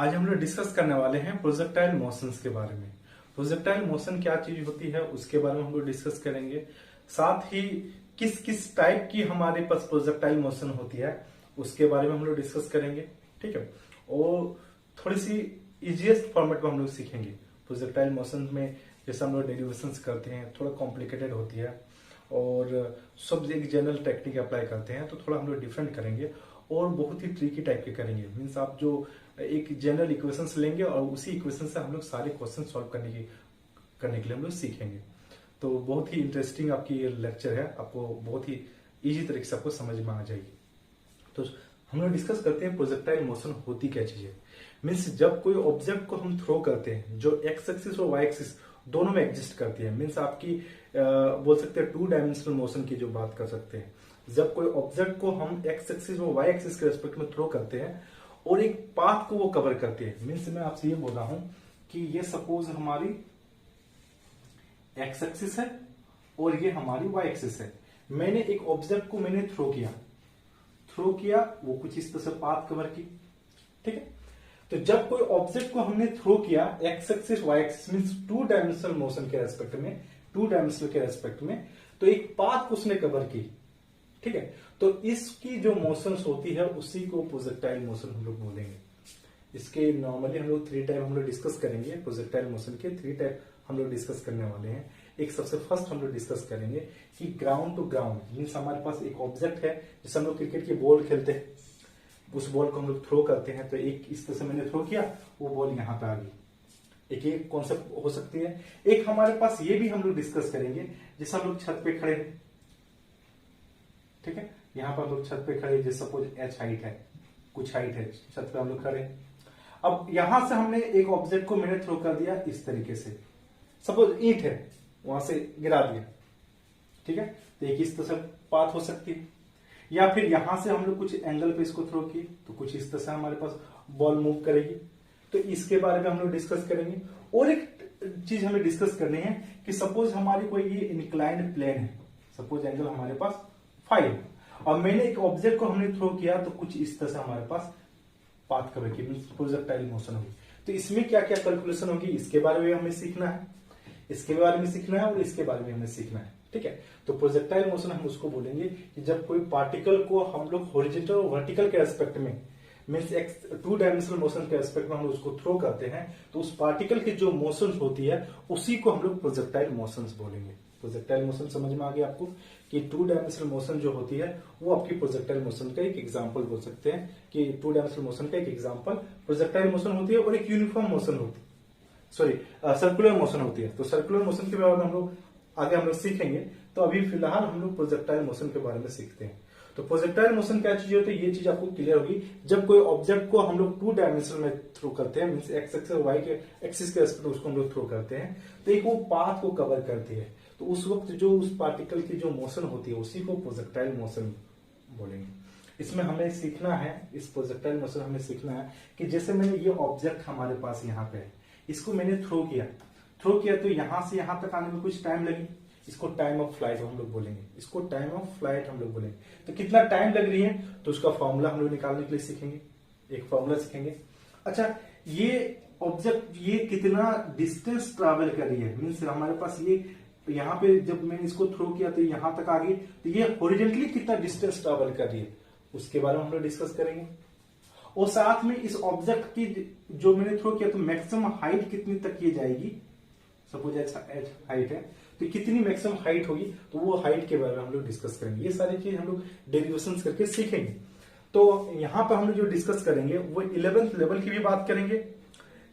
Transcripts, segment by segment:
आज हम लोग डिस्कस करने वाले हैं प्रोजेक्टाइल मोशंस के बारे में। प्रोजेक्टाइल मोशन क्या चीज होती है उसके बारे में हम लोग डिस्कस करेंगे। साथ ही किस किस टाइप की हमारे पास प्रोजेक्टाइल मोशन होती है उसके बारे में हम लोग डिस्कस करेंगे। ठीक है, और थोड़ी सी इजीएस्ट फॉर्मेट में हम लोग सीखेंगे। प्रोजेक्टाइल मोशन में जैसे हम लोग डेरिवेशंस करते हैं थोड़ा कॉम्प्लिकेटेड होती है और सब एक जनरल टेक्निक अप्लाई करते हैं, तो थोड़ा हम लोग डिफरेंट करेंगे और बहुत ही ट्रिकी टाइप के करेंगे। मीन्स आप जो एक जनरल इक्वेशंस लेंगे और उसी इक्वेशन से हम लोग सारे क्वेश्चन सॉल्व करने के लिए हम लोग सीखेंगे। तो बहुत ही इंटरेस्टिंग आपकी ये लेक्चर है, आपको बहुत ही इजी तरीके से आपको समझ में आ जाएगी। तो हम लोग डिस्कस करते हैं प्रोजेक्टाइल मोशन होती क्या चीज है। मीन्स जब कोई ऑब्जेक्ट को हम थ्रो करते हैं जो एक्स एक्सिस और वाई एक्सिस दोनों में एग्जिस्ट करती है, मीन्स आपकी बोल सकते हैं 2 डायमेंशनल मोशन की जो बात कर सकते हैं। जब कोई ऑब्जेक्ट को हम एक्स एक्सिस और वाई एक्सिस के रेस्पेक्ट में थ्रो करते हैं और एक पाथ को वो कवर करती है। मीन्स मैं आपसे ये बोल रहा हूं कि ये सपोज हमारी एक्स एक्सिस है और ये हमारी वाई एक्सिस है। मैंने एक ऑब्जेक्ट को मैंने थ्रो किया, वो कुछ इस तरह से पाथ कवर की। ठीक है, तो जब कोई ऑब्जेक्ट को हमने थ्रो किया x axis y axis means 2 dimensional motion के रेस्पेक्ट में, 2 डायमेंशनल के रेस्पेक्ट में, तो एक पाथ को उसने कवर की। ठीक है, तो इसकी जो मोशंस होती है उसी को प्रोजेक्टाइल मोशन हम लोग बोलेंगे। इसके नॉर्मली हम लोग 3 टाइप हम लोग डिस्कस करेंगे। प्रोजेक्टाइल मोशन के 3 टाइप हम लोग डिस्कस करने वाले हैं। एक सबसे फर्स्ट हम लोग डिस्कस करेंगे कि ग्राउंड टू ग्राउंड मीन्स हमारे पास एक ऑब्जेक्ट है, जैसे हम लोग क्रिकेट की बॉल खेलते हैं, उस बॉल को हम लोग थ्रो करते हैं। तो एक इस तरह से मैंने थ्रो किया, वो बॉल यहां पे आ गई। एक कॉन्सेप्ट हो सकती है। एक हमारे पास ये भी हम लोग डिस्कस करेंगे, जैसे हम लोग छत पे खड़े हैं। ठीक है, यहां पर हम लोग छत पे खड़े, जैसे सपोज h हाइट है, कुछ हाइट है, छत पे हम लोग खड़े। अब यहां से हमने एक ऑब्जेक्ट को मैंने थ्रो कर दिया इस तरीके से, सपोज ईंट है, वहां से गिरा दिया। ठीक है, तो एक इस तरह से पाथ हो सकती है। या फिर यहां से हम लोग कुछ एंगल पे इसको थ्रो किए तो कुछ इस तरह से हमारे पास बॉल मूव करेगी। तो इसके बारे में हम लोग डिस्कस करेंगे। और एक चीज हमें डिस्कस करनी है कि सपोज हमारी कोई ये इंक्लाइंड प्लेन है, सपोज एंगल हमारे पास 5 और मैंने एक ऑब्जेक्ट को हमने थ्रो किया तो कुछ इस तरह से हमारे पास पाथ कवर की मींस प्रोजेक्टाइल मोशन होगी। तो इसमें क्या क्या कैलकुलेशन होगी इसके बारे में हमें सीखना है, इसके बारे में सीखना है और इसके बारे में हमें सीखना है। ठीक है, तो प्रोजेक्टाइल मोशन हम उसको बोलेंगे कि जब कोई पार्टिकल को हम लोग हॉरिजॉन्टल और वर्टिकल के एस्पेक्ट में मीन्स 2 डायमेंशनल मोशन के एस्पेक्ट में हम लोग उसको थ्रो करते हैं, तो उस पार्टिकल की जो मोशन होती है उसी को हम लोग प्रोजेक्टाइल मोशन बोलेंगे। प्रोजेक्टाइल मोशन समझ में आ गया आपको कि 2 डायमेंशनल मोशन जो होती है वो आपकी प्रोजेक्टाइल मोशन का एक एग्जांपल बोल सकते हैं कि 2 डायमेंशनल मोशन का एक एग्जांपल प्रोजेक्टाइल मोशन होती है। और एक यूनिफॉर्म मोशन होती है, सर्कुलर मोशन होती है। तो सर्कुलर मोशन के बारे में हम लोग आगे हम लोग सीखेंगे। तो अभी फिलहाल हम लोग प्रोजेक्टाइल मोशन के बारे में सीखते हैं। तो प्रोजेक्टाइल मोशन क्या चीज होती है ये चीज आपको क्लियर होगी जब कोई ऑब्जेक्ट को हम लोग 2 डायमेंशन में थ्रो करते हैं, मींस एक्स एक्सिस और वाई के एक्सिस के रेस्पेक्ट उसको हम लोग थ्रो करते हैं, तो एक वो पाथ को कवर करती है। तो उस वक्त जो उस पार्टिकल की जो मोशन होती है उसी को प्रोजेक्टाइल मोशन बोलेंगे। इसमें हमें सीखना है, इस प्रोजेक्टाइल मोशन हमें सीखना है कि जैसे मैंने ये ऑब्जेक्ट हमारे पास यहाँ पे है, इसको मैंने थ्रो किया तो यहां से यहां तक आने में कुछ टाइम लगी, इसको टाइम ऑफ फ्लाइट हम लोग बोलेंगे, इसको टाइम ऑफ फ्लाइट हम लोग बोलेंगे। तो कितना टाइम लग रही है तो उसका फॉर्मूला हम लोग निकालने के लिए सीखेंगे, एक फॉर्मूला सीखेंगे। अच्छा, ये ऑब्जेक्ट ये कितना डिस्टेंस ट्रैवल कर रही है, मीन्स हमारे पास ये यहाँ पे जब मैंने इसको थ्रो किया तो यहां तक आ गई, तो ये हॉरिजॉन्टली कितना डिस्टेंस ट्रैवल कर रही है उसके बारे में हम लोग डिस्कस करेंगे। और साथ में इस ऑब्जेक्ट की जो मैंने थ्रो किया तो मैक्सिमम हाइट कितनी तक ये जाएगी, सपोज h हाइट है तो कितनी मैक्सिमम हाइट होगी, तो वो हाइट के बारे में हम लोग डिस्कस करेंगे। ये सारी चीज हम लोग डेरिवेशंस करके सीखेंगे। तो यहाँ पर हम लोग जो डिस्कस करेंगे वो 11th लेवल की भी बात करेंगे,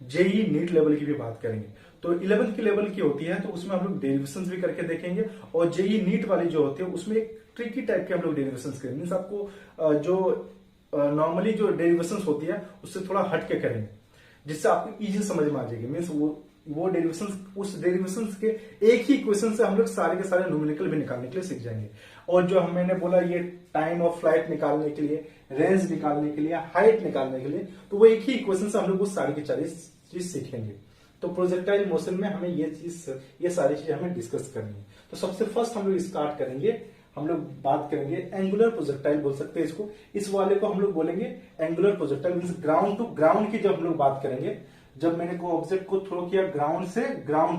जेई नीट लेवल की भी बात करेंगे। तो 11th की लेवल की होती है तो उसमें हम लोग डेरिवेशंस भी करके देखेंगे, और जेई नीट वाली जो होती है उसमें एक ट्रिकी टाइप के हम लोग डेरिवेशंस करेंगे। मीन्स आपको जो नॉर्मली जो डेरिवेशंस होती है उससे थोड़ा हट के करेंगे, जिससे आपको इजी समझ में आ जाएगी। मीन्स वो डेरिवेशंस, उस डेरिवेशंस के एक ही क्वेश्चन से हम लोग सारे के सारे न्यूमेरिकल भी निकालने के लिए सीख जाएंगे। और जो मैंने बोला ये टाइम ऑफ फ्लाइट निकालने के लिए, रेंज निकालने के लिए, हाइट निकालने के लिए, तो वो एक ही इक्वेशन से हम लोग वो सारी की सारी चीज सीखेंगे। तो प्रोजेक्टाइल मोशन में हमें ये सारी चीज हमें डिस्कस करनी है। तो सबसे फर्स्ट हम लोग स्टार्ट करेंगे हम लोग बात करेंगे एंगुलर प्रोजेक्टाइल बोल सकते हैं इसको। इस वाले को हम लोग बोलेंगे angular projectile, means ground to ground की जब हम लोग बात करेंगे, जब मैंने को ऑब्जेक्ट को थ्रो किया ग्राउंड से ग्राउंड,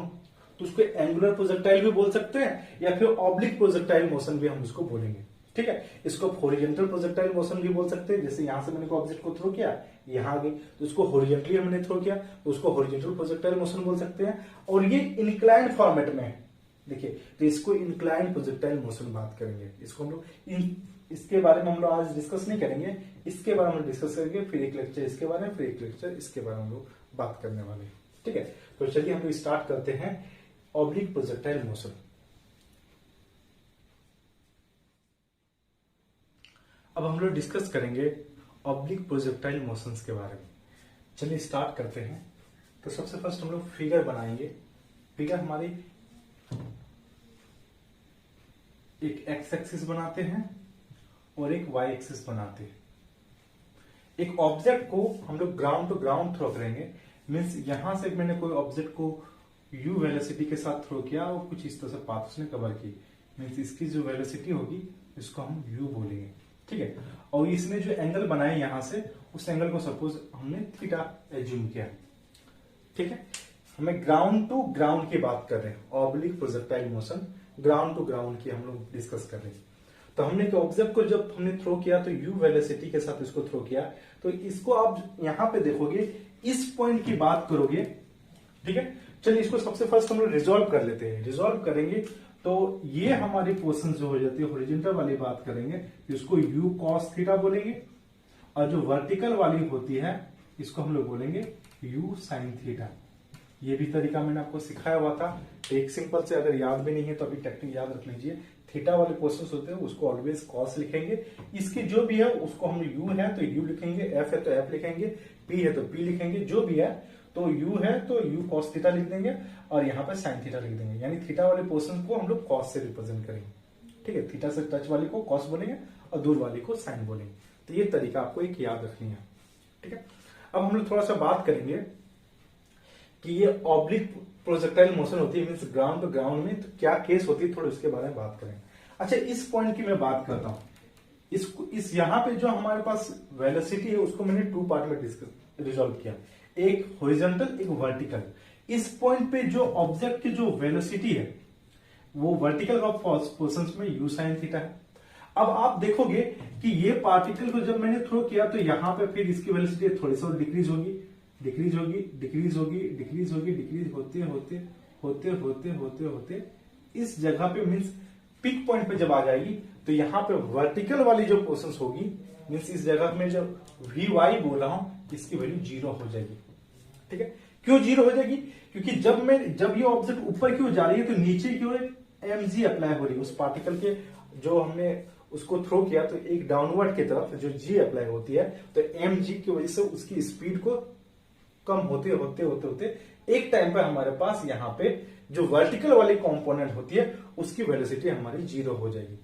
तो उसको एंगुलर प्रोजेक्टाइल भी बोल सकते हैं या फिर ऑब्लिक प्रोजेक्टाइल मोशन भी हम उसको बोलेंगे। ठीक है, इसको हॉरिजॉन्टल प्रोजेक्टाइल मोशन भी बोल सकते हैं। जैसे यहां से मैंने को ऑब्जेक्ट को थ्रो किया, यहां आ गई तो उसको हॉरिजॉन्टली हमने थ्रो किया तो उसको हॉरिजॉन्टल प्रोजेक्टाइल मोशन बोल सकते हैं। और ये इंक्लाइंड फॉर्मेट में है, देखिए, तो इसको इंक्लाइंड प्रोजेक्टाइल मोशन बात करेंगे। इसको हम लोग इसके बारे में हम लोग आज डिस्कस नहीं करेंगे, इसके बारे में डिस्कस करेंगे, फिर एक लेक्चर इसके बारे में, फिर एक लेक्चर इसके बारे में हम लोग बात करने वाले हैं। ठीक है, तो चलिए हम लोग स्टार्ट करते हैं ऑब्लिक प्रोजेक्टाइल मोशन। अब हम लोग डिस्कस करेंगे ऑब्लिक प्रोजेक्टाइल मोशंस के बारे में। चलिए स्टार्ट करते हैं। तो सबसे फर्स्ट हम लोग फिगर बनाएंगे। फिगर हमारी एक एक्स एक्सिस बनाते हैं और एक वाई एक्सिस बनाते हैं। एक ऑब्जेक्ट को हम लोग ग्राउंड टू ग्राउंड थ्रो करेंगे, मीन्स यहां से मैंने कोई ऑब्जेक्ट को यू वेलोसिटी के साथ थ्रो किया और कुछ इस तरह से पाथ उसने कवर की, मीन्स इसकी जो वेलोसिटी होगी इसको हम यू बोलेंगे। ठीक है, और इसने जो एंगल बनाया यहां से, उस एंगल को सपोज हमने थीटा एज्यूम किया। ठीक है, हमें ग्राउंड टू ग्राउंड की बात कर रहे हैं, oblique projectile motion ground to ground की हम लोग डिस्कस कर रहे हैं। तो हमने ऑब्जेक्ट को जब हमने थ्रो किया तो यू वेलोसिटी के साथ इसको थ्रो किया, तो इसको आप यहां पे देखोगे, इस पॉइंट की बात करोगे। ठीक है, चलिए इसको सबसे फर्स्ट हम लोग रिजॉल्व कर लेते हैं। रिजॉल्व करेंगे तो ये हमारी पोर्शन जो हो जाती है हॉरिजॉन्टल वाली बात करेंगे, इसको यू कॉस थीटा बोलेंगे, और जो वर्टिकल वाली होती है इसको हम लोग बोलेंगे यू साइन थीटा। ये भी तरीका मैंने आपको सिखाया हुआ था, एक सिंपल से, अगर याद भी नहीं है तो अभी टेक्निक याद रख लीजिए। थीटा वाले पोर्शंस होते हैं उसको ऑलवेज कॉस लिखेंगे, इसकी जो भी है उसको हम यू है तो यू लिखेंगे, एफ है तो एफ लिखेंगे, पी है तो पी लिखेंगे, जो भी है तो यू है तो यू कॉस थीटा लिख देंगे और यहाँ पे साइन थीटा लिख देंगे। यानी थीटा वाले पोर्शन को हम लोग कॉस से रिप्रेजेंट करेंगे। ठीक है, थीटा से टच वाले को कॉस बोलेंगे और दूर वाले को साइन बोलेंगे। तो ये तरीका आपको एक याद रखनी है। ठीक है, अब हम लोग थोड़ा सा बात करेंगे कि ये ऑब्लिक प्रोजेक्टाइल मोशन होती है, मीन्स ग्राउंड टू ग्राउंड में, तो क्या केस होती है, थोड़ा उसके बारे में बात करेंगे। अच्छा, इस पॉइंट की मैं बात करता हूं। इस यहां पे जो हमारे पास वेलोसिटी है उसको मैंने टू पार्ट में डिस्कस रिजॉल्व किया, एक हॉरिजॉन्टल एक वर्टिकल। इस पॉइंट पे जो ऑब्जेक्ट की जो वेलोसिटी है वो वर्टिकल का पोर्शन में यू साइन थीटा है। अब आप देखोगे कि ये पार्टिकल को जब मैंने थ्रो किया तो यहां पे फिर इसकी वेलोसिटी थोड़ी सी डिक्रीज होगी, डिक्रीज होगी, डिक्रीज होगी, डिक्रीज होगी, डिक्रीज होते होते होते होते होते होते इस जगह पे मीन्स पिक पॉइंट पे जब आ जाएगी तो यहां पे वर्टिकल वाली जो पोर्शन होगी, मीन्स इस जगह में जब वी वाई बोल रहा हूं इसकी वैल्यू जीरो हो जाएगी। ठीक है, क्यों जीरो हो जाएगी? क्योंकि जब ये ऑब्जेक्ट ऊपर की ओर जा रही है तो नीचे की ओर एम जी अप्लाई हो रही है। उस पार्टिकल के जो हमने उसको थ्रो किया तो एक डाउनवर्ड की तरफ जो जी अप्लाई होती है, तो एम जी की वजह से उसकी स्पीड को कम होते होते होते होते एक टाइम पे हमारे पास यहाँ पे जो वर्टिकल वाली कंपोनेंट होती है उसकी वेलोसिटी हमारी जीरो हो जाएगी।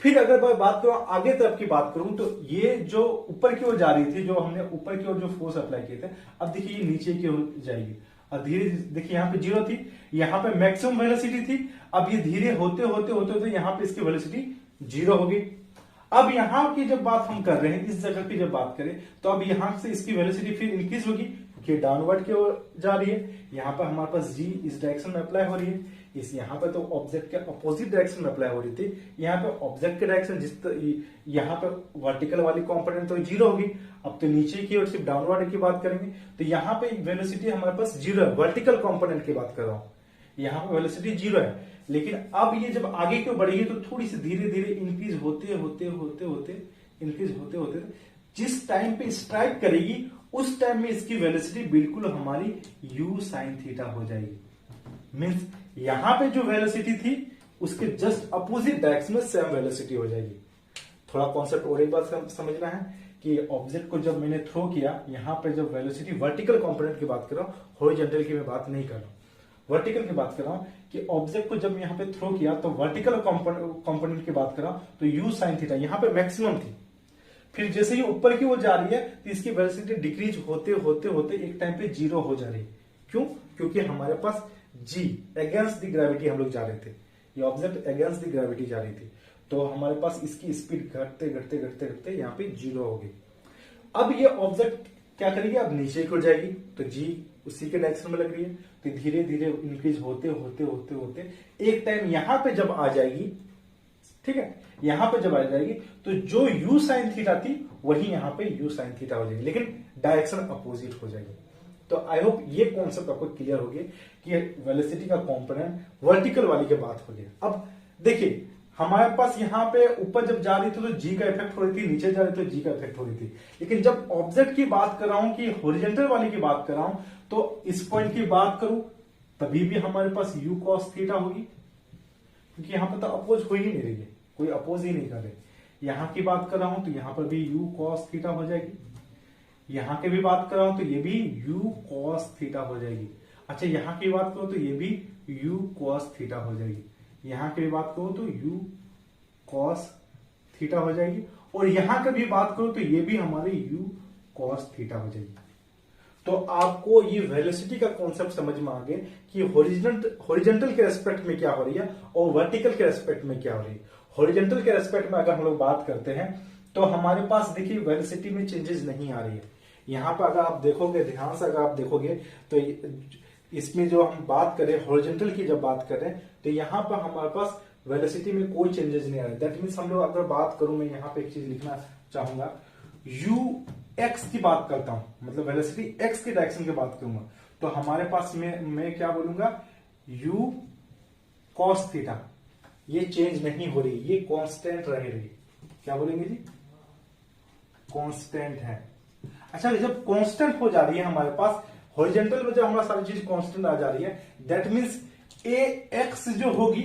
फिर अगर मैं बात करूं आगे तरफ की बात करूं तो ये जो ऊपर की ओर जा रही थी, जो हमने ऊपर की ओर जो फोर्स अप्लाई किए थे, अब देखिए ये नीचे की ओर जाएगी और धीरे देखिए यहाँ पे जीरो थी, यहाँ पे मैक्सिमम वेलोसिटी थी, अब ये धीरे होते होते होते होते यहाँ पे इसकी वेलोसिटी जीरो होगी। अब यहां की जब बात हम कर रहे हैं, इस जगह की जब बात करें तो अब यहां से इसकी वेलोसिटी फिर इंक्रीज होगी क्योंकि डाउनवर्ड की ओर जा रही है। यहाँ पर हमारे पास जी इस डायरेक्शन में अप्लाई हो रही है, इस यहाँ पे तो ऑब्जेक्ट के अपोजिट डायरेक्शन में अप्लाई हो रही थी, यहाँ पे ऑब्जेक्ट के डायरेक्शन यहाँ पे वर्टिकल वाली कंपोनेंट तो जीरो होगी। अब तो नीचे की ओर सिर्फ डाउनवर्ड की बात करेंगे तो यहाँ पे वेलोसिटी हमारे पास जीरो है, वर्टिकल कंपोनेंट की बात कर रहा हूँ, यहाँ पे वेलोसिटी जीरो है। लेकिन अब ये जब आगे क्यों बढ़ेगी तो थोड़ी सी धीरे धीरे इंक्रीज होते होते होते होते इंक्रीज होते होते जिस टाइम पे स्ट्राइक करेगी उस टाइम में इसकी वेलोसिटी बिल्कुल हमारी यू साइन थीटा हो जाएगी। मीन्स यहां पे जो वेलोसिटी थी उसके जस्ट अपोजिट डायरेक्शन में सेम वेलोसिटी हो जाएगी। थोड़ा कॉन्सेप्ट और एक बात समझना है कि ऑब्जेक्ट को जब मैंने थ्रो किया, यहां पे जब वेलोसिटी वर्टिकल कंपोनेंट की बात कर रहा हूं, हॉरिजॉन्टल की मैं बात नहीं कर रहा हूं, वर्टिकल की बात कर रहा हूं कि ऑब्जेक्ट को जब यहां पे थ्रो किया तो वर्टिकल कंपोनेंट की बात कर रहा हूं तो यू साइन थीटा यहां पे मैक्सिमम थी। फिर जैसे ही ऊपर की ओर जा रही है तो इसकी वेलोसिटी डिक्रीज होते होते होते एक टाइम पे जीरो हो जा रही है। क्यों? क्योंकि हमारे पास जी अगेंस्ट द ग्रेविटी हम लोग जा रहे थे, ये ऑब्जेक्ट अगेंस्ट द ग्रेविटी जा रही थी। तो हमारे पास इसकी स्पीड घटते घटते घटते घटते यहाँ पे 0 होगी। अब ये ऑब्जेक्ट क्या करेगी, अब नीचे की ओर जाएगी, तो जी उसी के डायरेक्शन में लग रही है, तो धीरे धीरे इंक्रीज होते होते होते होते एक टाइम यहां पे जब आ जाएगी, ठीक है, यहां पे जब आ जाएगी तो जो u sin थीटा थी वही यहां पे u sin थीटा हो जाएगी, लेकिन डायरेक्शन अपोजिट हो जाएगी। तो आई होप ये कॉन्सेप्ट आपको क्लियर हो गया कि वेलोसिटी का कंपोनेंट वर्टिकल वाली की बात हो गया। अब देखिए हमारे पास यहाँ पे ऊपर जब जा रही थी तो जी का इफेक्ट हो रही थी, नीचे जा रही तो जी का इफेक्ट हो रही थी, लेकिन जब ऑब्जेक्ट की बात कर रहा हूं कि हॉरिजॉन्टल वाली की बात कर रहा हूं तो इस पॉइंट की बात करूं तभी भी हमारे पास u cos थीटा होगी, क्योंकि यहां पर तो अपोज हो ही नहीं रही है, कोई अपोज ही नहीं कर रहे। यहां की बात कर रहा हूं तो यहां पर भी u cos थीटा हो जाएगी, यहां की भी बात कर रहा हूं तो ये भी u cos थीटा हो जाएगी। अच्छा यहां की बात करो तो ये भी u cos थीटा हो जाएगी, यहां की भी बात करो तो u cos थीटा हो जाएगी, और यहां की भी बात करो तो ये भी हमारी u cos थीटा हो जाएगी। तो आपको ये वेलोसिटी का कॉन्सेप्ट समझ में आ गया कि हॉरिजॉन्टल के रेस्पेक्ट में क्या हो रही है और वर्टिकल के रेस्पेक्ट में क्या हो रही है। हॉरिजॉन्टल के रेस्पेक्ट में अगर हम लोग बात करते हैं तो हमारे पास देखिए वेलोसिटी में चेंजेस नहीं आ रही है। यहां पर अगर आप देखोगे, ध्यान से अगर आप देखोगे तो इसमें जो हम बात करें हॉरिजॉन्टल की जब बात करें तो यहां पर हमारे पास वेलोसिटी में कोई चेंजेस नहीं आ रहे। दैट मीन्स हम लोग अगर बात करूं, मैं यहां पे एक चीज लिखना चाहूंगा, x की बात करता हूं, मतलब वेलोसिटी x की डायरेक्शन की बात करूंगा तो हमारे पास मैं क्या बोलूंगा, u cos थीटा, ये चेंज नहीं हो रही, ये कांस्टेंट रहेगी। क्या बोलेंगे जी, कांस्टेंट है। अच्छा जब कांस्टेंट हो जा रही है हमारे पास हॉरिजॉन्टल में, जब हमारा सारी चीज कांस्टेंट आ जा रही है, दैट मीन्स ax जो होगी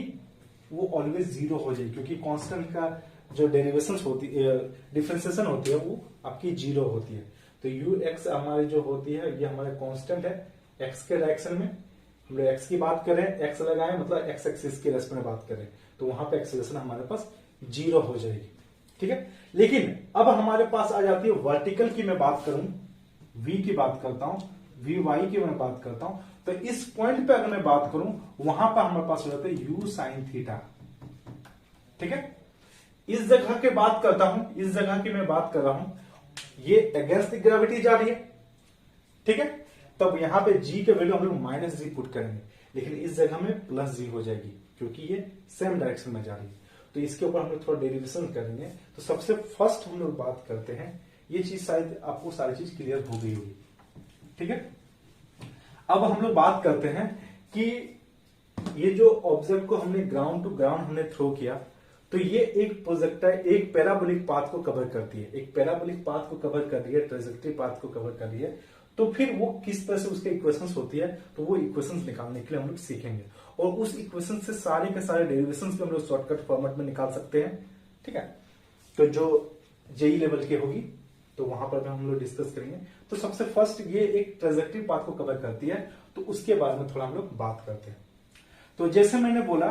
वो ऑलवेज 0 हो जाएगी, क्योंकि कांस्टेंट का जो डेरिवेशंस होती है, डिफरेंशिएशन होती है, वो आपकी 0 होती है। तो ux हमारी जो होती है ये हमारे कांस्टेंट है x के डायरेक्शन में। हम लोग x की बात करें, x लगाएं मतलब x एक्सिस के रेस्पेक्ट में बात करें तो वहां पे एक्सेलरेशन हमारे पास 0 हो जाएगी, ठीक है। लेकिन अब हमारे पास आ जाती है वर्टिकल की मैं बात करूं, v की बात करता हूं, vy की मैं बात करता हूं, तो इस पॉइंट पे अगर मैं बात करूं वहां पर हमारे पास हो जाता है u sin थीटा, ठीक है। इस जगह की बात करता हूं, इस जगह की मैं बात कर रहा हूं, ये अगेंस्ट ग्रेविटी जा रही है, ठीक है। तब यहां पे g के वैल्यू हम लोग -g पुट करेंगे, लेकिन इस जगह में +g हो जाएगी क्योंकि ये सेम डायरेक्शन में जा रही है। तो इसके ऊपर हम लोग थोड़ा डेरिवेशन करेंगे। तो सबसे फर्स्ट हम लोग बात करते हैं, ये चीज शायद आपको सारी चीज क्लियर हो गई होगी, ठीक है। अब हम लोग बात करते हैं कि ये जो ऑब्जेक्ट को हमने ग्राउंड टू ग्राउंड हमने थ्रो किया, तो ये एक प्रोजेक्टाइल एक पैराबोलिक पाथ को कवर करती है, एक पैराबोलिक पाथ को कवर कर रही है, ट्रेजेक्टरी पाथ को कवर कर रही है। तो फिर वो किस तरह से उसके इक्वेशंस होती है, तो वो इक्वेशंस निकालने के लिए हम लोग सीखेंगे, और उस इक्वेशन से सारे के सारे डेरिवेशंस भी हम लोग शॉर्टकट फॉर्मेट में निकाल सकते हैं, ठीक है। तो जो जेई लेवल की होगी तो वहां पर भी हम लोग डिस्कस करेंगे। तो सबसे फर्स्ट ये एक ट्रेजेक्टरी पाथ को कवर करती है, तो उसके बारे में थोड़ा हम लोग बात करते हैं। तो जैसे मैंने बोला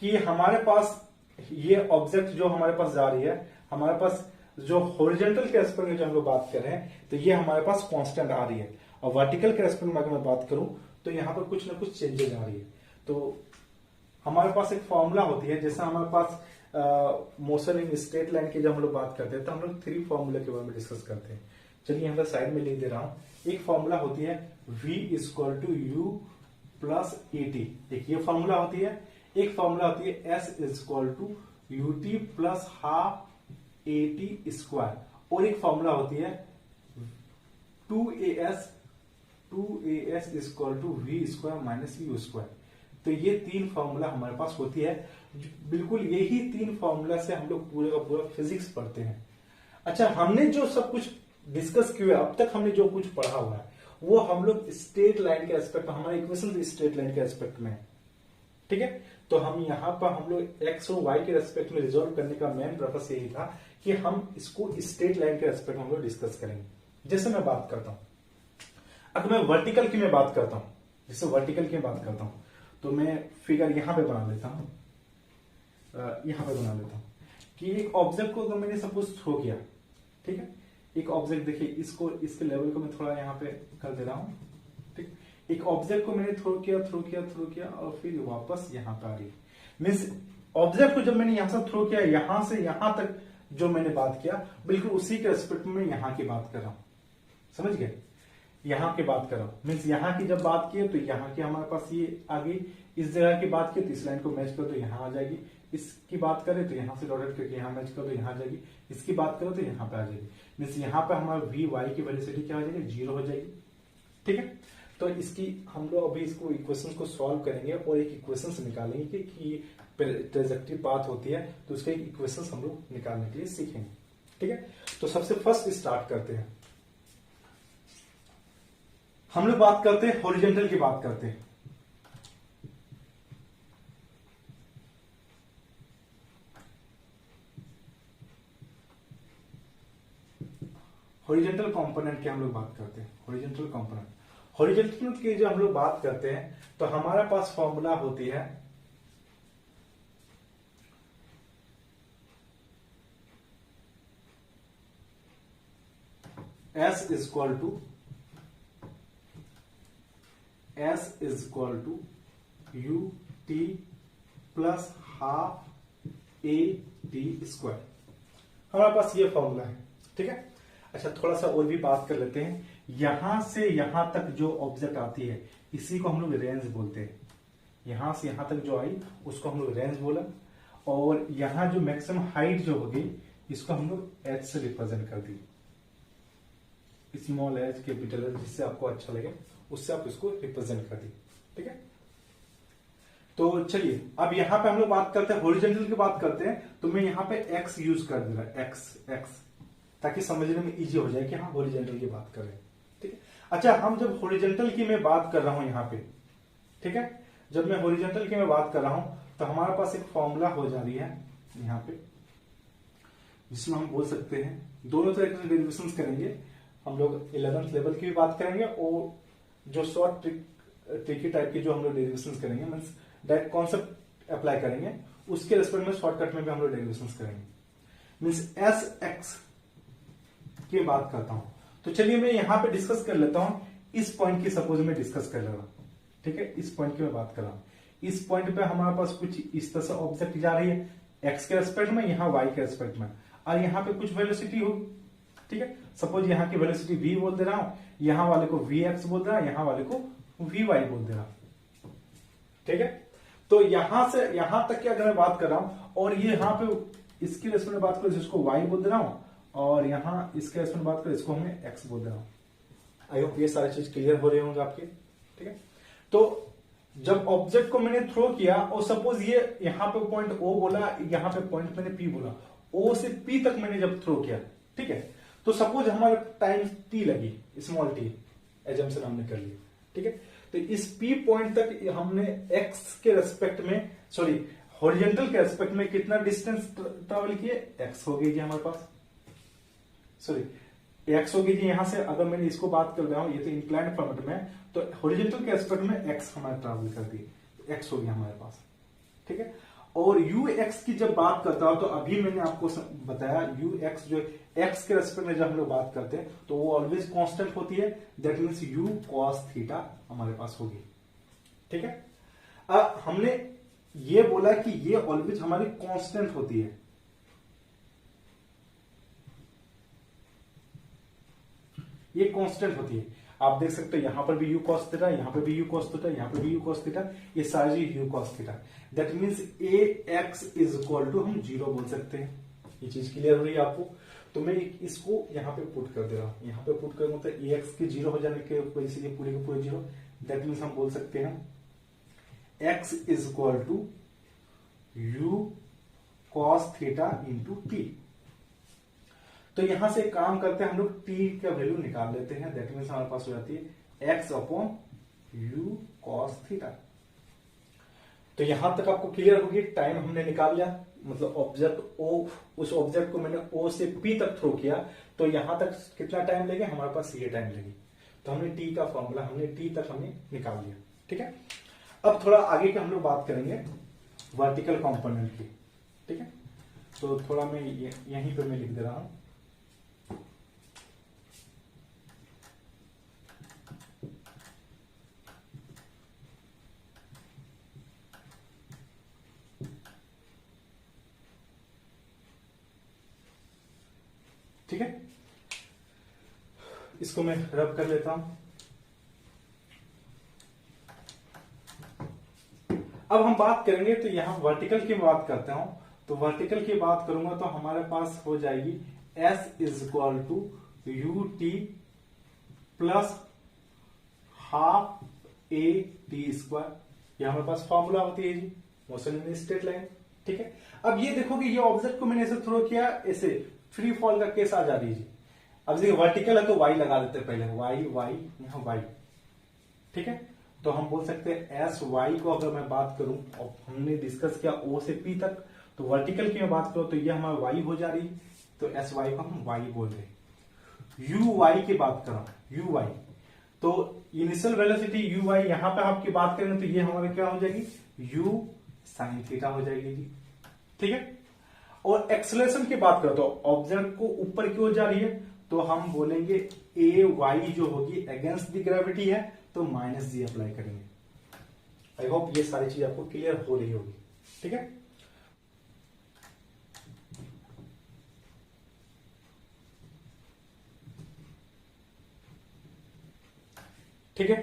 कि हमारे पास ये ऑब्जेक्ट जो हमारे पास जा रही है, हमारे पास जो हॉरिजॉन्टल के एस्पेक्ट में जो हम लोग बात कर रहे हैं तो ये हमारे पास कांस्टेंट आ रही है, और वर्टिकल के एस्पेक्ट में अगर मैं बात करूं तो यहाँ पर कुछ ना कुछ चेंजेस आ रही है। तो हमारे पास एक फॉर्मूला होती है, जैसा हमारे पास मोशन इन स्ट्रेट लाइन की जब हम लोग बात करते हैं तो हम लोग 3 फॉर्मूला के बारे में डिस्कस करते हैं। चलिए यहाँ पर साइड में लिख दे रहा हूं। एक फॉर्मूला होती है v = u + at, एक ये फॉर्मूला होती है। एक फॉर्मूला होती है s = ut + ½ at², और एक फॉर्मूला होती है 2as = v² - u²। तो ये 3 फॉर्मूला हमारे पास होती है। बिल्कुल यही 3 फॉर्मूला से हम लोग पूरे का पूरा फिजिक्स पढ़ते हैं। अच्छा, हमने जो सब कुछ डिस्कस किया अब तक, हमने जो कुछ पढ़ा हुआ है वो हम लोग स्ट्रेट लाइन के एस्पेक्ट में, हमारे इक्वेशन स्ट्रेट लाइन के एस्पेक्ट में है, ठीक है। तो हम यहाँ पर हम लोग एक्स और वाई के रेस्पेक्ट में रिजोल्व करने का मेन पर्पस यही था कि हम इसको स्ट्रेट लाइन के रेस्पेक्ट में हम लोग डिस्कस करेंगे। जैसे मैं बात करता हूं, अगर मैं वर्टिकल की मैं बात करता हूं, जैसे वर्टिकल की बात करता हूं तो मैं फिगर यहां पे बना लेता हूं, यहां पे बना लेता हूं कि एक ऑब्जेक्ट को अगर मैंने सपोज थ्रो किया, ठीक है, एक ऑब्जेक्ट देखिए, इसको इसके लेवल को मैं थोड़ा यहाँ पे कर दे रहा हूं, ठीक। एक ऑब्जेक्ट को मैंने थ्रो किया और फिर वापस यहाँ पे आ रही, मीन्स ऑब्जेक्ट को जब मैंने यहां से थ्रो किया, यहां से यहां तक जो मैंने बात किया, बिल्कुल उसी के रेस्पेक्ट में यहां की बात कर रहा हूं, समझ गए? यहां की बात कर रहा हूं, मीन्स यहां की जब बात की तो यहां की हमारे पास ये आ गई, इस जगह की बात की तो इस लाइन को मैच करो तो यहां आ जाएगी, इसकी बात करें तो यहां से रोटेट करके यहां मैच करो तो यहां आ जाएगी, इसकी बात करो तो यहां पे आ जाएगी, मीन्स यहां पे हमारा वी वाई की वेलोसिटी क्या हो जाएगी, 0 हो जाएगी। ठीक है, तो इसकी हम लोग अभी इसको इक्वेशन को सॉल्व करेंगे और एक इक्वेशन निकालेंगे कि ट्रेजेक्टरी पाथ होती है, तो उसके इक्वेशन हम लोग निकालने के लिए सीखेंगे। ठीक है, तो सबसे फर्स्ट स्टार्ट करते हैं, हम लोग बात करते हैं हॉरिजॉन्टल की बात करते हैं। हॉरिजॉन्टल कंपोनेंट की हम लोग बात करते हैं, हॉरिजॉन्टल कंपोनेंट, हॉरिजॉन्टल की जो हम लोग बात करते हैं तो हमारे पास फॉर्मूला होती है S is equal to u t plus half a t square, हमारे पास ये फॉर्मूला है। ठीक है, अच्छा थोड़ा सा और भी बात कर लेते हैं, यहां से यहां तक जो ऑब्जेक्ट आती है इसी को हम लोग रेंज बोलते हैं, यहां से यहां तक जो आई उसको हम लोग रेंज बोला, और यहां जो मैक्सिमम हाइट जो होगी इसको हम लोग एच से रिप्रेजेंट कर दी, स्मॉल एच कैपिटल एच, जिससे आपको अच्छा लगे उससे आप इसको रिप्रेजेंट कर दी। ठीक है, तो चलिए अब यहां पे हम लोग बात करते हैं हॉरिजॉन्टल की बात करते हैं, तो मैं यहां पे एक्स यूज कर दे रहा, एक्स ताकि समझने में इजी हो जाए कि हाँ हॉरिजॉन्टल की बात कर रहे हैं। ठीक है, अच्छा हम जब हॉरिजॉन्टल की मैं बात कर रहा हूं यहां पे, ठीक है, जब मैं हॉरिजॉन्टल की मैं बात कर रहा हूं तो हमारे पास एक फॉर्मूला हो जा रही है यहां पे, जिसमें हम बोल सकते हैं दोनों तरह के डेरिवेशन करेंगे हम लोग, 11th लेवल की भी बात करेंगे और जो शॉर्ट ट्रिकी टाइप की जो हम लोग डेरिवेशन करेंगे, मीन्स डायरेक्ट कॉन्सेप्ट अप्लाई करेंगे, उसके रेस्पेक्ट में शॉर्टकट में भी हम लोग डेरिवेशन करेंगे। मीन्स एस एक्स की बात करता हूं, तो चलिए मैं यहां पे डिस्कस कर लेता हूं, इस पॉइंट की सपोज में डिस्कस कर ले रहा हूं। ठीक है, इस पॉइंट की मैं बात कर रहा हूं, इस पॉइंट पे हमारे पास कुछ इस तरह से ऑब्जेक्ट जा रही है एक्स के रेस्पेक्ट में, यहां वाई के रेस्पेक्ट में, और यहां पे कुछ वेलोसिटी होगी। ठीक है, सपोज यहां की वेलोसिटी v बोल दे रहा हूं, यहां वाले को vx बोल दे रहा, यहां वाले को vy बोल दे रहा। ठीक है, तो यहां से यहां तक की अगर मैं बात कर रहा हूं, और ये यहां पे इसकी रेस्पेक्ट में बात करूं जिसको y बोल दे रहा हूं, और यहां इसके रेस्पेक्ट में बात करूं इसको हमें x बोल दे रहा हूं। आई होप ये सारी चीज क्लियर हो रही होंगे आपके। ठीक है, तो जब ऑब्जेक्ट को मैंने थ्रो किया और सपोज ये यहां पे पॉइंट O बोला, यहां पे पॉइंट मैंने P बोला, O से P तक मैंने जब थ्रो किया, ठीक है, तो सपोज हमारे टाइम t लगी, स्मॉल t एजम्पशन हमने कर लिया। ठीक है, तो इस P पॉइंट तक हमने x के रेस्पेक्ट में, सॉरी हॉरिजॉन्टल के रेस्पेक्ट में कितना डिस्टेंस ट्रेवल किए, x हो गई जी हमारे पास, सॉरी x हो गई जी। यहां से अगर मैंने इसको बात कर रहा हूं, ये तो इंक्लाइंड फॉर्मेट में, तो हॉरिजॉन्टल के रेस्पेक्ट में x हमारा ट्रेवल कर दी, x हो गया हमारे पास। ठीक है, और ux की जब बात करता हूं तो अभी मैंने आपको बताया ux जो x के रेस्पेक्ट में जब हम लोग बात करते हैं तो वो ऑलवेज कांस्टेंट होती है, that means u cos theta हमारे पास होगी। ठीक है, अब हमने ये बोला कि ये ऑलवेज हमारी कांस्टेंट होती है, ये कांस्टेंट होती है। आप देख सकते हो यहां पर भी u cos थीटा, यहां पर भी u cos थीटा, यहां पर भी u cos थीटा, ये सारी u cos theta, that means ax is equal to हम 0 बोल सकते हैं। ये चीज क्लियर हो रही है आपको? तो मैं इसको यहां पे पुट कर दे रहा हूं, यहां पे पुट करूंगा तो ax के 0 हो जाने के वजह से ये पूरे के पूरे 0, दैट मीन्स हम बोल सकते हैं x is equal to u cos theta into t. तो यहां से काम करते हैं हम लोग t का वैल्यू निकाल लेते हैं, दैट मीन्स हमारे पास हो जाती है x upon u cos theta. तो यहां तक आपको क्लियर होगी, टाइम हमने निकाल लिया, मतलब ऑब्जेक्ट O, उस ऑब्जेक्ट को मैंने O से P तक थ्रो किया, तो यहां तक कितना टाइम लगे, हमारे पास ये टाइम लगी। तो हमने t का फॉर्मूला हमने t तक हमने निकाल लिया। ठीक है, अब थोड़ा आगे के हम लोग बात करेंगे वर्टिकल कंपोनेंट की। ठीक है, तो थोड़ा मैं यहीं पे मैं लिख दे रहा हूं, ठीक है, इसको मैं रब कर लेता हूं। अब हम बात करेंगे तो यहां वर्टिकल की बात करते हूं, तो वर्टिकल की बात करूंगा तो हमारे पास हो जाएगी S is equal to u t plus half a t square. यह हमारे पास फॉर्मूला होती है जी मोशन इन स्ट्रेट लाइन। ठीक है, अब ये देखो कि ये ऑब्जेक्ट को मैंने ऐसे थ्रो किया, ऐसे फ्री फॉल का केस आ जा रही है। अब देखिए वर्टिकल है तो वाई लगा देते हैं पहले, वाई वाई यहां वाई। ठीक है, तो हम बोल सकते हैं एस वाई को अगर मैं बात करूं और हमने डिस्कस किया ओ से पी तक, तो वर्टिकल की मैं बात करूं तो ये हमारा वाई हो जा रही, तो एस वाई को हम वाई बोल रहे हैं। यू वाई की बात करो, यू वाई, तो इनिशियल वेलोसिटी यू वाई यहां पे आपकी बात करें तो ये हमारे क्या हो जाएगी, यू साइन थीटा हो जाएगी जी। ठीक है, और एक्सेलरेशन की बात करो तो ऑब्जेक्ट को ऊपर की ओर जा रही है, तो हम बोलेंगे ए वाई जो होगी अगेंस्ट द ग्रेविटी है, तो माइनस जी अप्लाई करेंगे। आई होप ये सारी चीज आपको क्लियर हो रही होगी। ठीक है, ठीक है,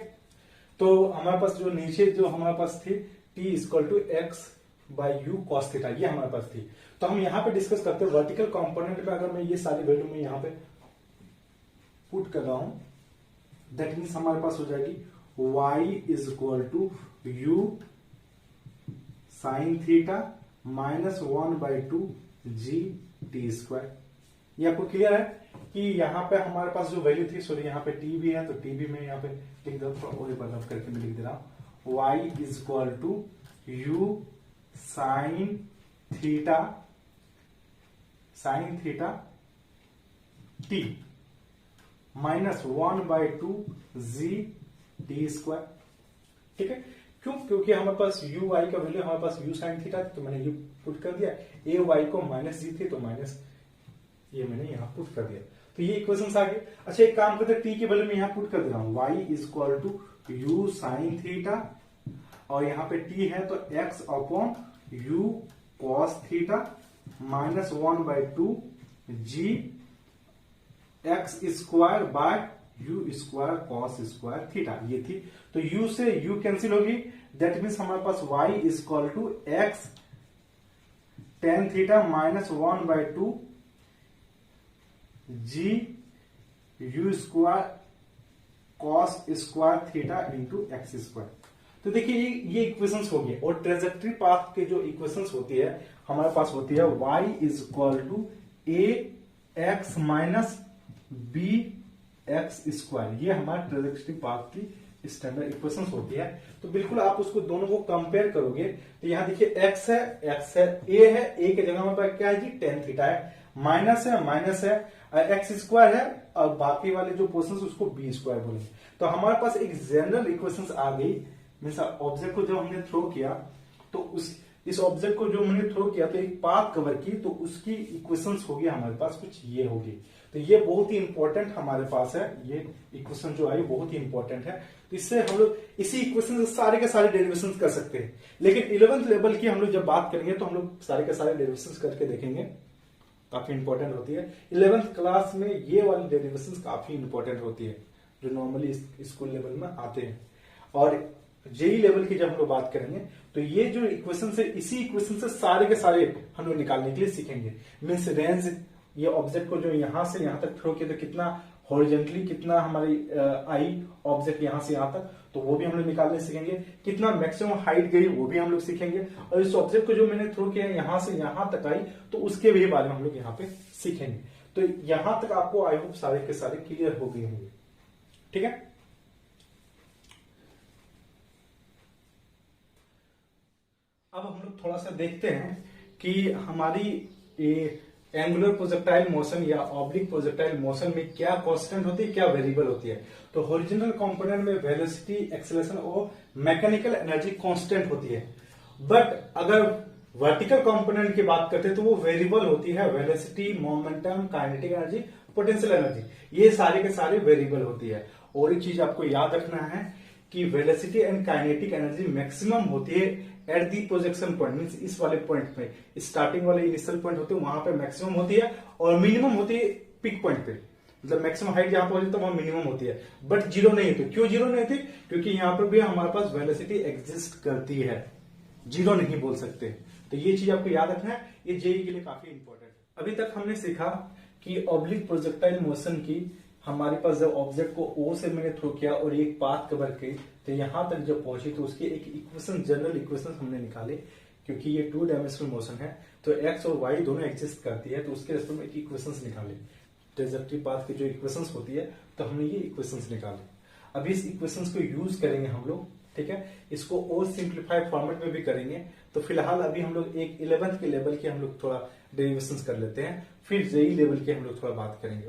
तो हमारे पास जो नीचे जो हमारे पास थी t equal to x by u cos theta, ये हमारे पास थी। तो हम यहां पे डिस्कस करते हैं वर्टिकल कंपोनेंट पे, अगर मैं ये सारी वैल्यू में यहां पे पुट कर रहा हूं, दैट मीन्स हमारे पास हो जाएगी y is equal to u sine theta minus 1/2 g t square. ये आपको क्लियर है कि यहाँ पे हमारे पास जो वैल्यू थी, सॉरी यहाँ पे टी भी है, तो टी भी मैं यहाँ पे लिख दे रहा हूँ, बदलाव करके मैं लिख दे रहा हूं, y is equal to u sine theta t minus 1/2 g t square. ठीक है, क्यों? क्योंकि हमारे पास यू वाई का वैल्यू हमारे पास यू साइन थीटा, तो मैंने यू पुट कर दिया, ए वाई को माइनस जी थी तो माइनस ये मैंने यहां पुट कर दिया, तो ये इक्वेशन आ गई। अच्छा एक काम करते हैं, टी की वैल्यू में यहां पुट कर दे रहा हूं, y is equal to u sine theta, और यहाँ पे टी है तो x upon u cos theta minus 1/2 g x square by u square cos square theta, ये थी। तो u से u कैंसिल होगी, दैट मीन्स हमारे पास y is equal to x tan theta minus 1/2 g u square cos square theta into x square. तो देखिए ये इक्वेशंस हो गए, और ट्रेजेक्ट्री पाथ के जो इक्वेशंस होती है हमारे पास होती है y is equal to a x minus b x square, ये हमारे ट्रेजेक्ट्री पाथ की स्टैंडर्ड इक्वेशंस होती है। तो बिल्कुल आप उसको दोनों को कंपेयर करोगे तो यहां देखिए x है a है, a के जगह में क्या है जी टेन थीटा है, माइनस है एक्स स्क्वायर है, और बाकी वाले जो पोर्शन उसको बी स्क्वायर बोलेंगे। तो हमारे पास एक जनरल इक्वेशंस आ गई, मीन्स ऑब्जेक्ट को जब हमने थ्रो किया तो इस ऑब्जेक्ट को जो मैंने थ्रो किया तो एक पाथ कवर की, तो उसकी इक्वेशंस होगी हमारे पास कुछ ये होगी। तो ये बहुत ही इंपॉर्टेंट हमारे पास है, ये इक्वेशन जो आई बहुत ही इंपॉर्टेंट है। तो इससे हम लोग इसी इक्वेशन से सारे के सारे डेरिवेशंस कर सकते हैं, लेकिन 11th लेवल की हम लोग जब बात करेंगे तो हम लोग सारे के सारे डेरिवेशंस करके देखेंगे, काफी इंपॉर्टेंट होती है। 11th क्लास में ये वाली डेरिवेशंस काफी इंपॉर्टेंट होती है जो नॉर्मली स्कूल लेवल में आते हैं। और जेई लेवल की जब हम लोग बात करेंगे तो ये जो इक्वेशन से, इसी इक्वेशन से सारे के सारे हम लोग निकालने के लिए सीखेंगे। मीन्स रेंज, ये ऑब्जेक्ट को जो यहां से यहां तक थ्रो किया तो कितना हॉरिजेंटली कितना हमारी आई ऑब्जेक्ट यहां से यहां तक, तो वो भी हम लोग निकालने सीखेंगे। कितना मैक्सिमम हाइट गई वो भी हम लोग सीखेंगे, और इस ऑब्जेक्ट को जो मैंने थ्रो किया यहां से यहां तक आई तो उसके भी बारे में हम लोग यहाँ पे सीखेंगे। तो यहां तक आपको आई होप सारे के सारे क्लियर हो गए होंगे। ठीक है, अब हम लोग थोड़ा सा देखते हैं कि हमारी एंगुलर प्रोजेक्टाइल मोशन या ऑब्लिक प्रोजेक्टाइल मोशन में क्या कांस्टेंट होती है, क्या वेरिएबल होती है। तो हॉरिजॉन्टल कंपोनेंट में वेलोसिटी, एक्सेलरेशन और मैकेनिकल एनर्जी कांस्टेंट होती है, बट अगर वर्टिकल कंपोनेंट की बात करते हैं तो वो वेरिएबल होती है, velocity, momentum, kinetic energy, potential energy, ये सारे के सारे वेरिएबल होती है। और एक चीज आपको याद रखना है कि velocity and kinetic energy maximum होती है at the projection point, mean इस वाले पॉइंट पे, स्टार्टिंग वाले इनिशियल पॉइंट होते हैं वहां पे मैक्सिमम होती है, और मिनिमम होती है पिक पॉइंट पे, मतलब मैक्सिमम हाइट जहां पहुंचे तो वहां मिनिमम होती है, बट जीरो नहीं होती। क्यों जीरो नहीं होती? क्योंकि यहाँ पर भी हमारे पास वेलोसिटी एग्जिस्ट करती है, जीरो नहीं बोल सकते। तो ये चीज आपको याद रखना है, ये जेई के लिए काफी इंपॉर्टेंट है। अभी तक हमने सीखा कि ऑब्लिक प्रोजेक्टाइल मोशन की हमारे पास जब ऑब्जेक्ट को ओ से मैंने थ्रो किया और एक पाथ कवर की तो यहां तक जब पहुंची तो उसकी एक इक्वेशन, जनरल इक्वेशन हमने निकाले। क्योंकि ये 2 डायमेंशनल मोशन है तो एक्स और वाई दोनों एग्जिस्ट करती है, तो उसके रेस्पेक्ट में एक इक्वेशंस निकाले। ट्रेजेक्टरी पाथ की जो इक्वेशंस होती है तो हमने ये इक्वेशंस निकाले। अब इस इक्वेशंस को यूज करेंगे हम लोग, ठीक है। इसको और सिंप्लीफाइड फॉर्मेट में भी करेंगे। तो फिलहाल अभी हम लोग एक 11th के लेवल के हम लोग थोड़ा डेरिवेशंस कर लेते हैं, फिर जेई लेवल के हम लोग थोड़ा बात करेंगे,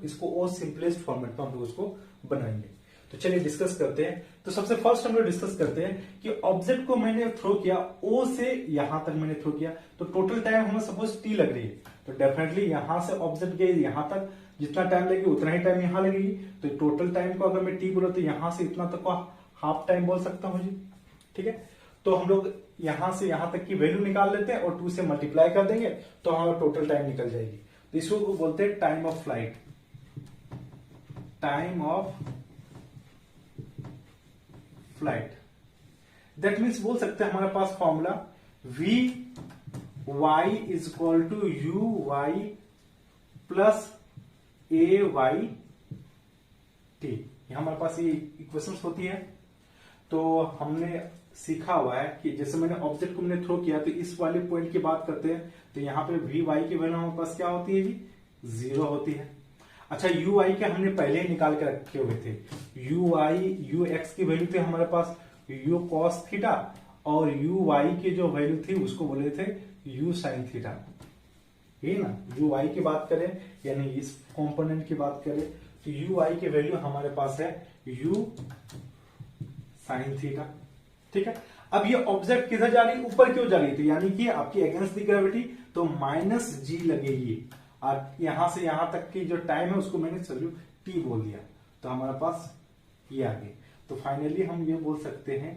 इसको और सिंपलेस्ट फॉर्मेट में हम लोग उसको बनाएंगे। तो चलिए डिस्कस करते हैं। तो सबसे फर्स्ट हम लोग डिस्कस करते हैं कि ऑब्जेक्ट को मैंने थ्रो किया, ओ से यहां तक मैंने थ्रो किया, तो टोटल टाइम हमें सपोज टी लग रही है, तो डेफिनेटली यहां से ऑब्जेक्ट गए यहां तक, जितना टाइम लगेगी उतना ही टाइम यहां लगेगी। तो टोटल टाइम को अगर मैं टी बोला तो यहां से इतना तक को हाफ टाइम बोल सकता हूं जी, ठीक है। तो हम लोग यहां से यहां तक की वैल्यू निकाल लेते हैं और 2 से मल्टीप्लाई कर देंगे तो हमारा टोटल टाइम निकल जाएगी। तो इसको बोलते हैं time of flight, time of flight. That means बोल सकते हैं हमारे पास formula v y is equal to u y plus a y t, हमारे पास ये इक्वेशंस होती है। तो हमने सीखा हुआ है कि जैसे मैंने ऑब्जेक्ट को मैंने थ्रो किया तो इस वाले पॉइंट की बात करते हैं तो यहाँ पे वी वाई की वैल्यू हमारे पास क्या होती है जी, 0 होती है। अच्छा यू आई के हमने पहले ही निकाल के रखे हुए थे, यू आई यू एक्स की वैल्यू थी हमारे पास यू कॉस थीटा, और यू वाई की जो वैल्यू थी उसको बोले थे यू साइन थीटा, ये ना। यू आई की बात करें यानी इस कंपोनेंट की बात करें तो यू आई की वैल्यू हमारे पास है यू साइन थीटा, ठीक है। अब ये ऑब्जेक्ट किधर जा रही है, ऊपर क्यों जा रही है, तो यानी कि आपकी अगेंस्ट द ग्रेविटी तो माइनस जी लगेगी, और यहां से यहां तक की जो टाइम है उसको मैंने चलो टी बोल दिया, तो हमारे पास ये आ गई। तो फाइनली हम ये बोल सकते हैं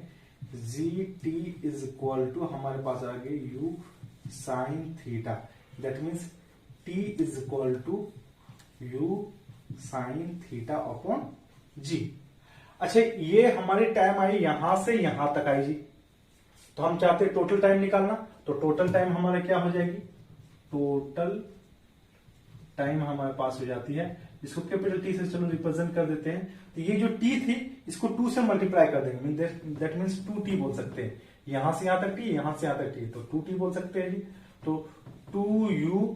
g t is equal to हमारे पास आ गई u sine theta, that means t is equal to u sine theta upon g. अच्छा ये हमारी टाइम आई यहां से यहां तक आई जी, तो हम चाहते हैं टोटल टाइम निकालना, तो टोटल टाइम हमारा क्या हो जाएगी, टोटल टाइम हमारे पास हो जाती है, इसको कैपिटल टी से चलो रिप्रेजेंट कर देते हैं। तो ये जो टी थी इसको 2 से मल्टीप्लाई कर देंगे, दैट मीन्स 2t बोल सकते हैं, यहां से यहां तक टी, यहां से यहां तक टी, तो 2t बोल सकते हैं जी। तो 2u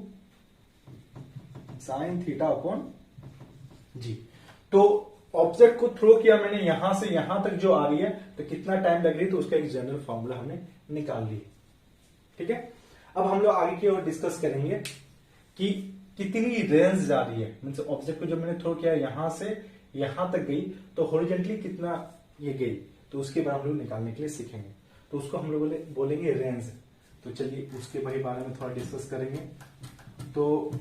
साइन थीटा अपॉन जी। तो ऑब्जेक्ट को थ्रो किया मैंने यहां से यहां तक जो आ रही है तो कितना टाइम लग रही है, तो उसका एक जनरल फॉर्मूला हमने निकाल लिया, ठीक है। अब हम लोग आगे की ओर डिस्कस करेंगे कि कितनी रेंज जा रही है, मीन्स ऑब्जेक्ट को जब मैंने थ्रो किया यहां से यहां तक गई तो हॉरिजॉन्टली कितना ये गई, तो उसके बाद हम लोग निकालने के लिए सीखेंगे, तो उसको हम लोग बोलेंगे रेंज। तो चलिए उसके बारे में थोड़ा डिस्कस करेंगे। तो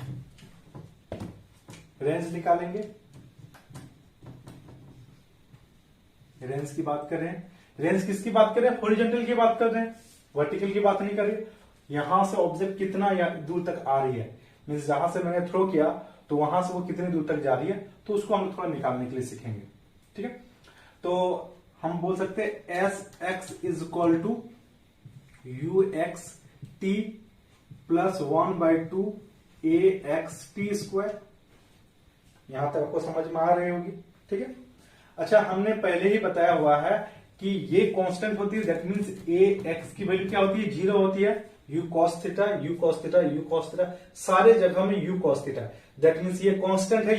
रेंज निकालेंगे, रेंज की बात कर रहे हैं, रेंज किसकी बात कर रहे हैं, हॉरिजॉन्टल की बात कर रहे हैं, वर्टिकल की बात नहीं कर रहे। यहां से ऑब्जेक्ट कितना दूर तक आ रही है, मीन्स जहां से मैंने थ्रो किया तो वहां से वो कितने दूर तक जा रही है, तो उसको हम थोड़ा निकालने के लिए सीखेंगे, ठीक है। तो हम बोल सकते हैं s x is equal to u x t plus 1/2 a x t square, यहां तक आपको समझ में आ रही होगी, ठीक है। अच्छा हमने पहले ही बताया हुआ है कि ये कांस्टेंट होती है, दैट मींस ए एक्स की वैल्यू क्या होती है, 0 होती है, you cos theta you cos theta you cos theta, सारे जगह में you cos theta, that means ये कांस्टेंट है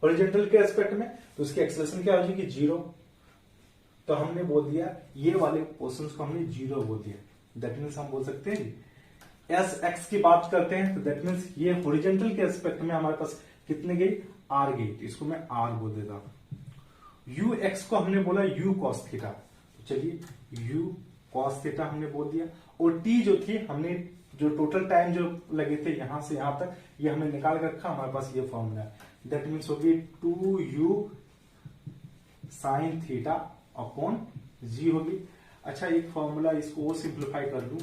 हॉरिजॉन्टल के एस्पेक्ट में, तो उसकी एक्सेलरेशन क्या हो जाएगी 0। तो हमने बोल दिया ये वाले पोर्शन को हमने 0 बोल दिया, दैट मीन्स हम बोल सकते हैं एस एक्स की बात करते हैं तो दैट मीन्स ये हॉरिजॉन्टल के एस्पेक्ट में हमारे पास कितने गई, आर गई, तो इसको मैं आर बोल देता हूं। यू एक्स को हमने बोला यू कॉस थीटा, तो चलिए यू कॉस थीटा हमने बोल दिया, और टी जो थी हमने जो टोटल टाइम जो लगे थे यहां से यहां तक ये हमने निकाल कर रखा, हमारे पास ये फॉर्मूला है, दैट मीन्स होगी 2u साइन थीटा अपॉन जी होगी। अच्छा एक फॉर्मूला इसको सिंप्लीफाई कर लू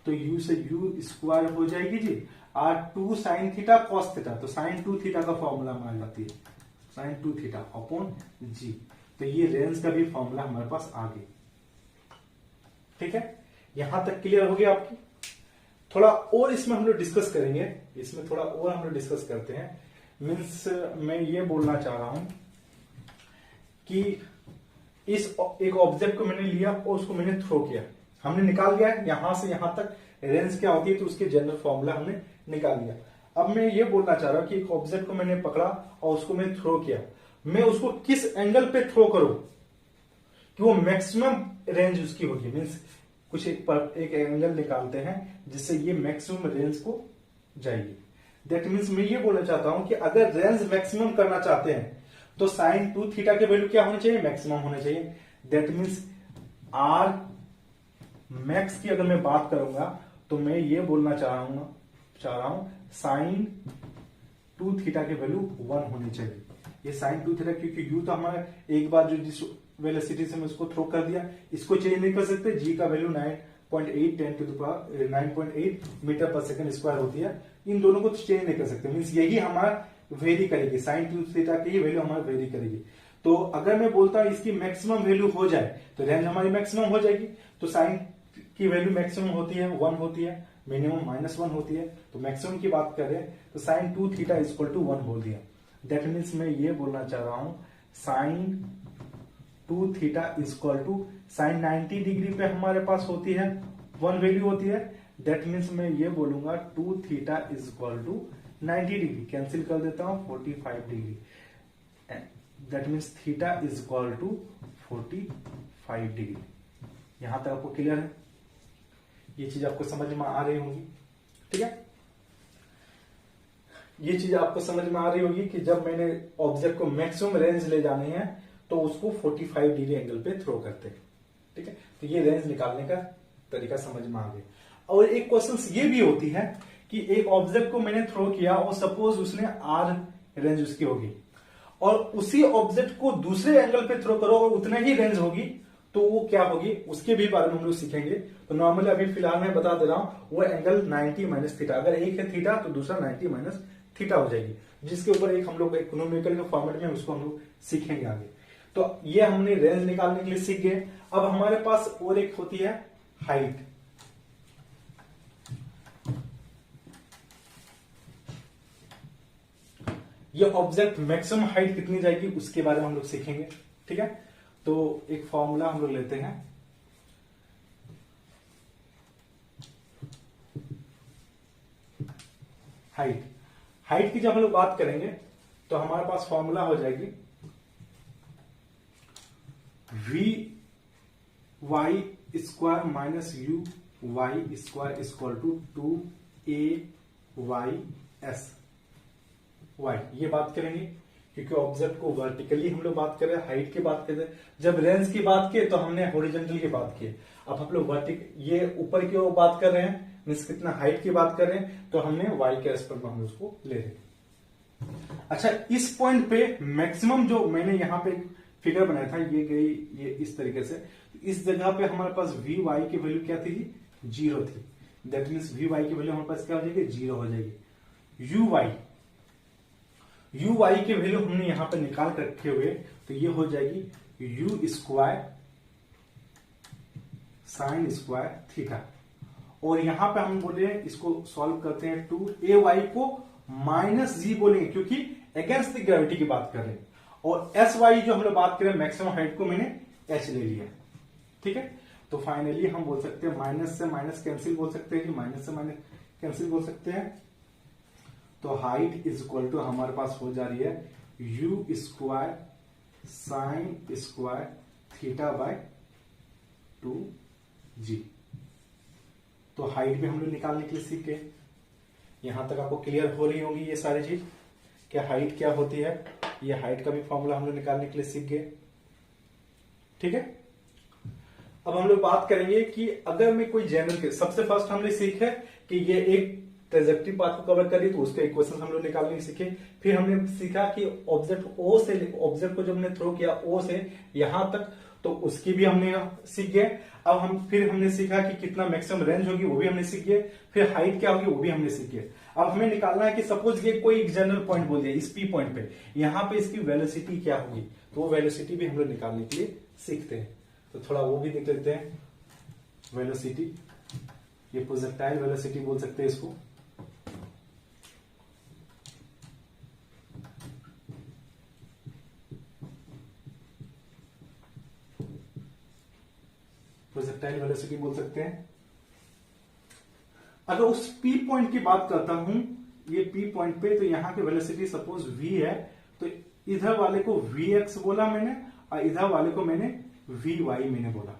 तो u से u स्क्वायर हो जाएगी जी, और 2 साइन थीटा कॉस थीटा, तो साइन 2 थीटा का फॉर्मूला हमारी जाती है साइन 2 थीटा अपॉन जी। तो ये रेंज का भी फॉर्मूला हमारे पास आ गई। ठीक है, यहां तक क्लियर हो गया आपकी। थोड़ा और इसमें हम लोग डिस्कस करेंगे, इसमें थोड़ा और हम लोग डिस्कस करते हैं। मीन्स मैं ये बोलना चाह रहा हूं कि इस एक ऑब्जेक्ट को मैंने लिया और उसको मैंने थ्रो किया, हमने निकाल लिया यहां से यहां तक रेंज क्या होती है, तो उसके जनरल फॉर्मूला हमने निकाल लिया। अब मैं ये बोलना चाह रहा हूं कि एक ऑब्जेक्ट को मैंने पकड़ा और उसको मैं थ्रो किया, मैं उसको किस एंगल पे थ्रो करूं कि वो मैक्सिमम रेंज उसकी होगी। मीन्स कुछ एक एंगल निकालते हैं जिससे ये मैक्सिमम रेंज को जाएगी। दैट मीन्स मैं ये बोलना चाहता हूं कि अगर रेंज मैक्सिमम करना चाहते हैं तो साइन 2 थीटा के वैल्यू क्या होनी चाहिए, मैक्सिमम होने चाहिए। दैट मीन्स आर मैक्स की अगर मैं बात करूंगा तो मैं ये बोलना चाह रहा हूं साइन 2 थीटा के वैल्यू 1 होनी चाहिए। ये साइन 2 थीटा, क्योंकि यू तो हमारा एक बार जो जिस वेलोसिटी से मैं उसको थ्रो कर दिया, इसको चेंज नहीं कर सकते। जी का value 9.8 10 to the power 9.8 metre पर सेकंड स्क्वायर होती है, इन दोनों को चेंज नहीं कर सकते। मीन्स यही हमारा वेरी करेगी, साइन 2 थीटा की वैल्यू हमारा वेरी करेगी। तो अगर मैं बोलता हूं इसकी मैक्सिमम वैल्यू हो जाए तो रेंज हमारी मैक्सिमम हो जाएगी। तो साइन की वैल्यू मैक्सिमम होती है 1 होती है, मिनिमम -1 होती है। तो मैक्सिमम की बात करें तो साइन 2 थीटा इक्वल टू 1 बोल दिया। दैट मीन्स मैं ये बोलना चाह रहा हूं sine 2 theta equal to sine 90 degree पे हमारे पास होती है 1 वैल्यू होती है। दैट मीन्स मैं ये बोलूंगा 2 theta equal to 90 degree, cancel कर देता हूं 45 degree. That means theta equal to 45 degree. यहां तक आपको क्लियर है, ये चीज आपको समझ में आ रही होगी। ठीक है, ये चीज आपको समझ में आ रही होगी कि जब मैंने ऑब्जेक्ट को मैक्सिमम रेंज ले जानी है तो उसको 45 डिग्री एंगल पे थ्रो करते हैं। ठीक है, तो ये रेंज निकालने का तरीका समझ में आ गया। और एक क्वेश्चन ये भी होती है कि एक ऑब्जेक्ट को मैंने थ्रो किया और सपोज उसने आर रेंज उसकी होगी, और उसी ऑब्जेक्ट को दूसरे एंगल पे थ्रो करो और उतने ही रेंज होगी, तो वो क्या होगी उसके भी बारे में हम लोग सीखेंगे। तो नॉर्मली अभी फिलहाल मैं बता दे रहा हूं वो एंगल 90 माइनस थीटा, अगर एक है थीटा तो दूसरा 90 माइनस थीटा हो जाएगी, जिसके ऊपर एक हम लोग इकोनॉमिकल के फॉर्मेट में उसको हम लोग सीखेंगे आगे। तो ये हमने रेंज निकालने के लिए सीख गए। अब हमारे पास और एक होती है हाइट। ये ऑब्जेक्ट मैक्सिमम हाइट कितनी जाएगी उसके बारे में हम लोग सीखेंगे। ठीक है, तो एक फॉर्मूला हम लोग लेते हैं। हाइट की जब हम लोग बात करेंगे तो हमारे पास फॉर्मूला हो जाएगी v y square minus u y square equal to 2a y s y. ये बात करेंगे क्योंकि ऑब्जेक्ट को वर्टिकली हम लोग बात कर रहे हैं, हाइट की बात कर रहे हैं। जब रेंज की बात की तो हमने हॉरिजॉन्टल की बात की। अब हम लोग ये ऊपर की ओर बात कर रहे हैं, मीन्स कितना हाइट की बात कर रहे हैं, तो हमने वाई के रेस्पेक्ट में हम उसको ले रहे हैं। अच्छा, इस पॉइंट पे मैक्सिमम जो मैंने यहां पे फिगर बनाया था ये गई ये इस तरीके से, इस जगह पे हमारे पास वी वाई की वैल्यू क्या थी, 0 थी। दैट मीन्स वी वाई की वैल्यू हमारे पास क्या हो जाएगी, 0 हो जाएगी। यू वाई की वैल्यू हमने यहां पर निकाल कर रखे हुए, तो ये हो जाएगी you square sine square theta. और यहां पे हम बोले इसको सॉल्व करते हैं 2a y को माइनस जी बोलेंगे क्योंकि अगेंस्ट द ग्रेविटी की बात कर रहे हैं। और एस वाई जो हम लोग बात करें मैक्सिमम हाइट को मैंने एच ले लिया। ठीक है, तो फाइनली हम बोल सकते हैं माइनस से माइनस कैंसिल बोल सकते हैं कि माइनस से माइनस कैंसिल बोल सकते हैं। तो हाइट इज इक्वल टू हमारे पास हो जा रही है u square sine square theta bye 2g। तो हाइट भी हम लोग निकालने के लिए सीख गए। यहां तक आपको क्लियर हो रही होगी ये सारी चीज, क्या हाइट क्या होती है। ये हाइट का भी फॉर्मूला हम लोग निकालने के लिए सीख गए। ठीक है, अब हम लोग बात करेंगे कि अगर मैं कोई जनरल के सबसे फर्स्ट हमने सीखे कि ये एक ट्रेजेक्टरी पाथ को कवर करी, तो उसके इक्वेशन हम लोग निकालने सीखे। फिर हमने सीखा कि ऑब्जेक्ट को जब हमने थ्रो किया ओ से यहां तक, तो उसकी भी हमने सीख गए। अब हमने सीखा कि कितना मैक्सिमम रेंज होगी, वो भी हमने सीख गए। फिर हाइट क्या होगी, वो भी हमने सीख गए। अब हमें निकालना है कि सपोज ये कोई जनरल पॉइंट बोल दिया इस पी पॉइंट पे, यहाँ पे इसकी वेलोसिटी क्या होगी, तो वो वेलोसिटी भी हम लोग निकालने के लिए सीखते हैं। तो थोड़ा वो भी देख लेते हैं। वेलोसिटी, ये प्रोजेक्टाइल वेलोसिटी बोल सकते हैं इसको। प्रोजेक्टाइल वेलोसिटी बोल सकते हैं। अगर उस पी पॉइंट की बात करता हूं, ये पी पॉइंट पे, तो यहां की वेलोसिटी सपोज v है, तो इधर वाले को vx बोला मैंने और इधर वाले को मैंने vy मैंने बोला।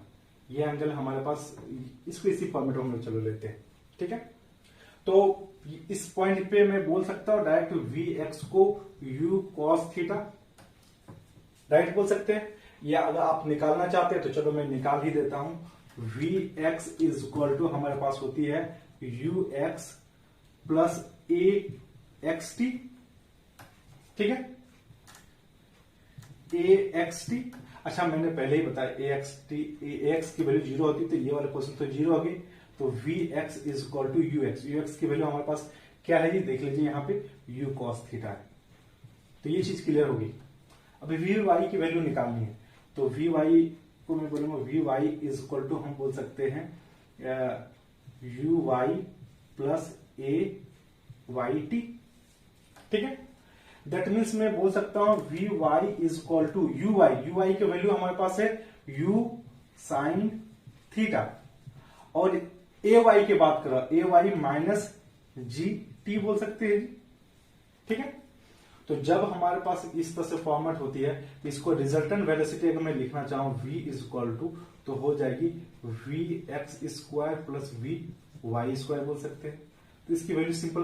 ये एंगल हमारे पास, इसको इसी फॉर्मेट में हम लोग चलो लेते हैं, ठीक है। तो इस पॉइंट पे मैं बोल सकता हूं डायरेक्ट vx को u cos थीटा डायरेक्ट बोल सकते हैं, या अगर आप निकालना चाहते हैं तो चलो मैं निकाल ही देता हूं। vx इज इक्वल टू हमारे पास होती है ux प्लस ए एक्स टी, ठीक है, ए एक्स टी। अच्छा मैंने पहले ही बताया ए एक्स की वैल्यू 0 होती, तो ये वाले क्वेश्चन तो 0 होगी। तो v x is equal to u x की वैल्यू हमारे पास क्या है, देख लीजिए यहाँ पे यू कॉस थीटा है। तो ये चीज क्लियर होगी। अभी वी वाई की वैल्यू निकालनी है, तो वी वाई को मैं बोलूंगा v y is equal to हम बोल सकते हैं u y plus a y t, ठीक है। दैट मीन्स मैं बोल सकता हूं v y is equal to u y की वैल्यू हमारे पास है यू साइन थीटा, और ए वाई की बात करो ए वाई माइनस जी टी बोल सकते हैं, ठीक है। तो जब हमारे पास इस तरह से फॉर्मेट होती है, तो इसको रिजल्टेंट वेलोसिटी अगर मैं लिखना चाहूं v इज इक्वल टू, तो हो जाएगी v x square plus v y square बोल सकते हैं। तो इसकी वैल्यू सिंपल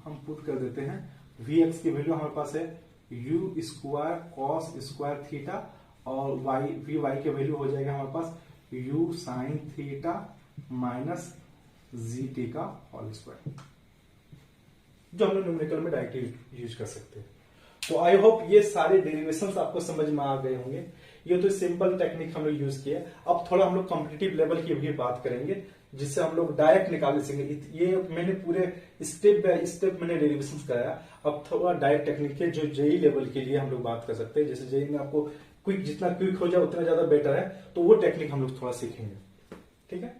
हम पुट कर देते हैं। वी एक्स की वैल्यू हमारे पास है u square cos square theta, और वी वाई की वैल्यू हो जाएगा हमारे पास u sine theta minus g t का होल स्क्वायर, जो हम लोग न्यूमेरिकल में डायरेक्टली यूज कर सकते हैं। तो आई होप ये सारे डेरिवेशंस आपको समझ में आ गए होंगे। ये तो सिंपल टेक्निक हम लोग यूज किए। अब थोड़ा हम लोग कॉम्पिटिटिव लेवल की भी बात करेंगे, जिससे हम लोग डायरेक्ट निकालने सीखेंगे। ये मैंने पूरे स्टेप बाय स्टेप मैंने डेरिवेशंस कराया। अब थोड़ा डायरेक्ट टेक्निक के जो जेई लेवल के लिए हम लोग बात कर सकते हैं, जैसे जेई में आपको क्विक जितना क्विक हो जाए उतना ज्यादा बेटर है, तो वो टेक्निक हम लोग थोड़ा सीखेंगे, ठीक है।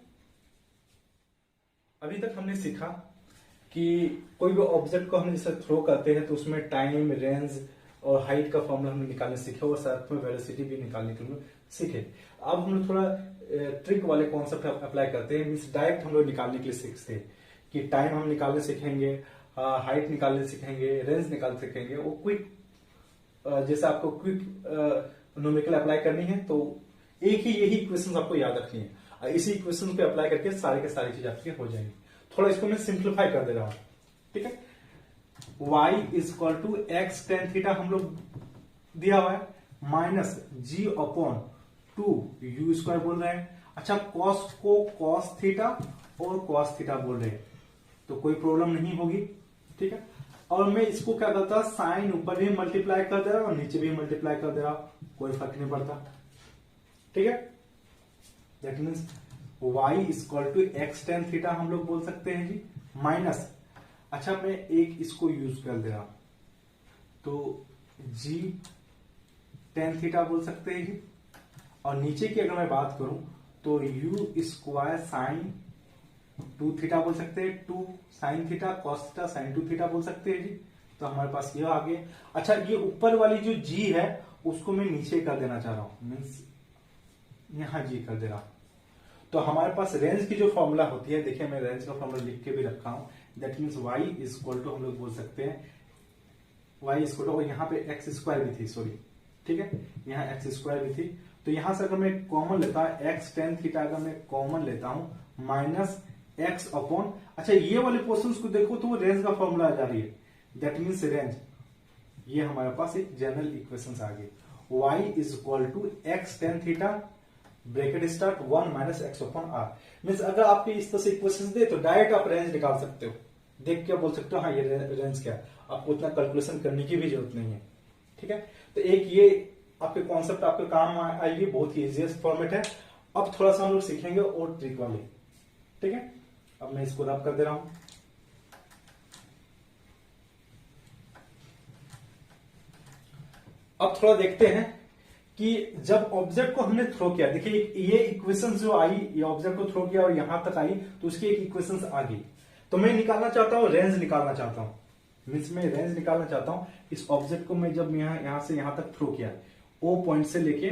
अभी तक हमने सीखा कि कोई भी ऑब्जेक्ट को हम जैसे थ्रो करते हैं तो उसमें टाइम, रेंज और हाइट का फॉर्मूला हमने निकालने सीखे, और साथ में वेलोसिटी भी निकालने के लिए सीखे। अब हम लोग थोड़ा ट्रिक वाले कॉन्सेप्ट अप्लाई करते हैं, मीन्स डायरेक्ट हम लोग निकालने के लिए सीखते हैं कि टाइम हम निकालने सीखेंगे, हाइट निकालने सीखेंगे, रेंज निकाल सीखेंगे। वो क्विक जैसे आपको क्विक न्यूमेरिकल अप्लाई करनी है, तो एक ही यही इक्वेशन आपको याद रखनी है, इसी इक्वेशन पे अप्लाई करके सारे के सारी चीज आपकी हो जाएंगी। थोड़ा इसको मैं सिंप्लीफाई कर दे रहा हूं, ठीक है। y is equal to x tan theta हम लोग दिया हुआ है, minus g upon two u square बोल रहे हैं। अच्छा कॉस को कॉस थीटा और कॉस थीटा बोल रहे हैं, तो कोई प्रॉब्लम नहीं होगी, ठीक है। और मैं इसको क्या करता, साइन ऊपर भी मल्टीप्लाई कर दे रहा हूं और नीचे भी मल्टीप्लाई कर दे रहा हूं, कोई फर्क नहीं पड़ता, ठीक है। That means y is equal to x tan theta हम लोग बोल सकते हैं जी, माइनस, अच्छा मैं एक इसको यूज कर दे रहा हूं, तो g टेन थीटा बोल सकते हैं जी, और नीचे की अगर मैं बात करूं तो u square sine two theta बोल सकते हैं, two sine theta cos theta sine two theta बोल सकते हैं जी। तो हमारे पास ये आ गया। अच्छा ये ऊपर वाली जो g है उसको मैं नीचे कर देना चाह रहा हूं, मीन्स यहां g कर दे रहा हूं। तो हमारे पास रेंज की जो फॉर्मूला होती है, देखिए मैं रेंज का फॉर्मूला लिख के भी रखा हूं, that means y is equal to हम लोग बोल सकते हैं y इज इक्वल टू, यहाँ पे एक्स स्क्वायर भी थी, सॉरी, ठीक है, यहाँ एक्स स्क्वायर भी थी। तो यहां से अगर मैं कॉमन लेता हूं एक्स टेन थीटा, अगर मैं कॉमन लेता हूं माइनस एक्स अपॉन, अच्छा ये वाले पोर्शन को देखो तो वो रेंज का फॉर्मूला आ जा रही है, दैट मीन्स रेंज, ये हमारे पास एक जनरल इक्वेशन आ गई, y is equal to x tan theta bracket start 1 minus x upon r. Means अगर आपके इस तरह से इक्वेशन दे तो डायरेक्ट आप रेंज निकाल सकते हो, देख के बोल सकते हो हाँ ये रेंज क्या है, आपको उतना कैलकुलेशन करने की भी जरूरत नहीं है, ठीक है। तो एक ये आपके कॉन्सेप्ट आपके काम आएगी, बहुत ही इजीएस्ट फॉर्मेट है। अब थोड़ा सा हम लोग सीखेंगे और ट्रिक वाले, ठीक है। अब मैं इसको रब कर दे रहा हूं। अब थोड़ा देखते हैं कि जब ऑब्जेक्ट को हमने थ्रो किया, देखिए ये इक्वेशन जो आई, ये ऑब्जेक्ट को थ्रो किया और यहां तक आई, तो उसकी एक इक्वेशन आ गई। तो मैं निकालना चाहता हूं, रेंज निकालना चाहता हूं, मीन्स मैं रेंज निकालना चाहता हूं इस ऑब्जेक्ट को। मैं जब यहां से यहां तक थ्रो किया, ओ पॉइंट से लेके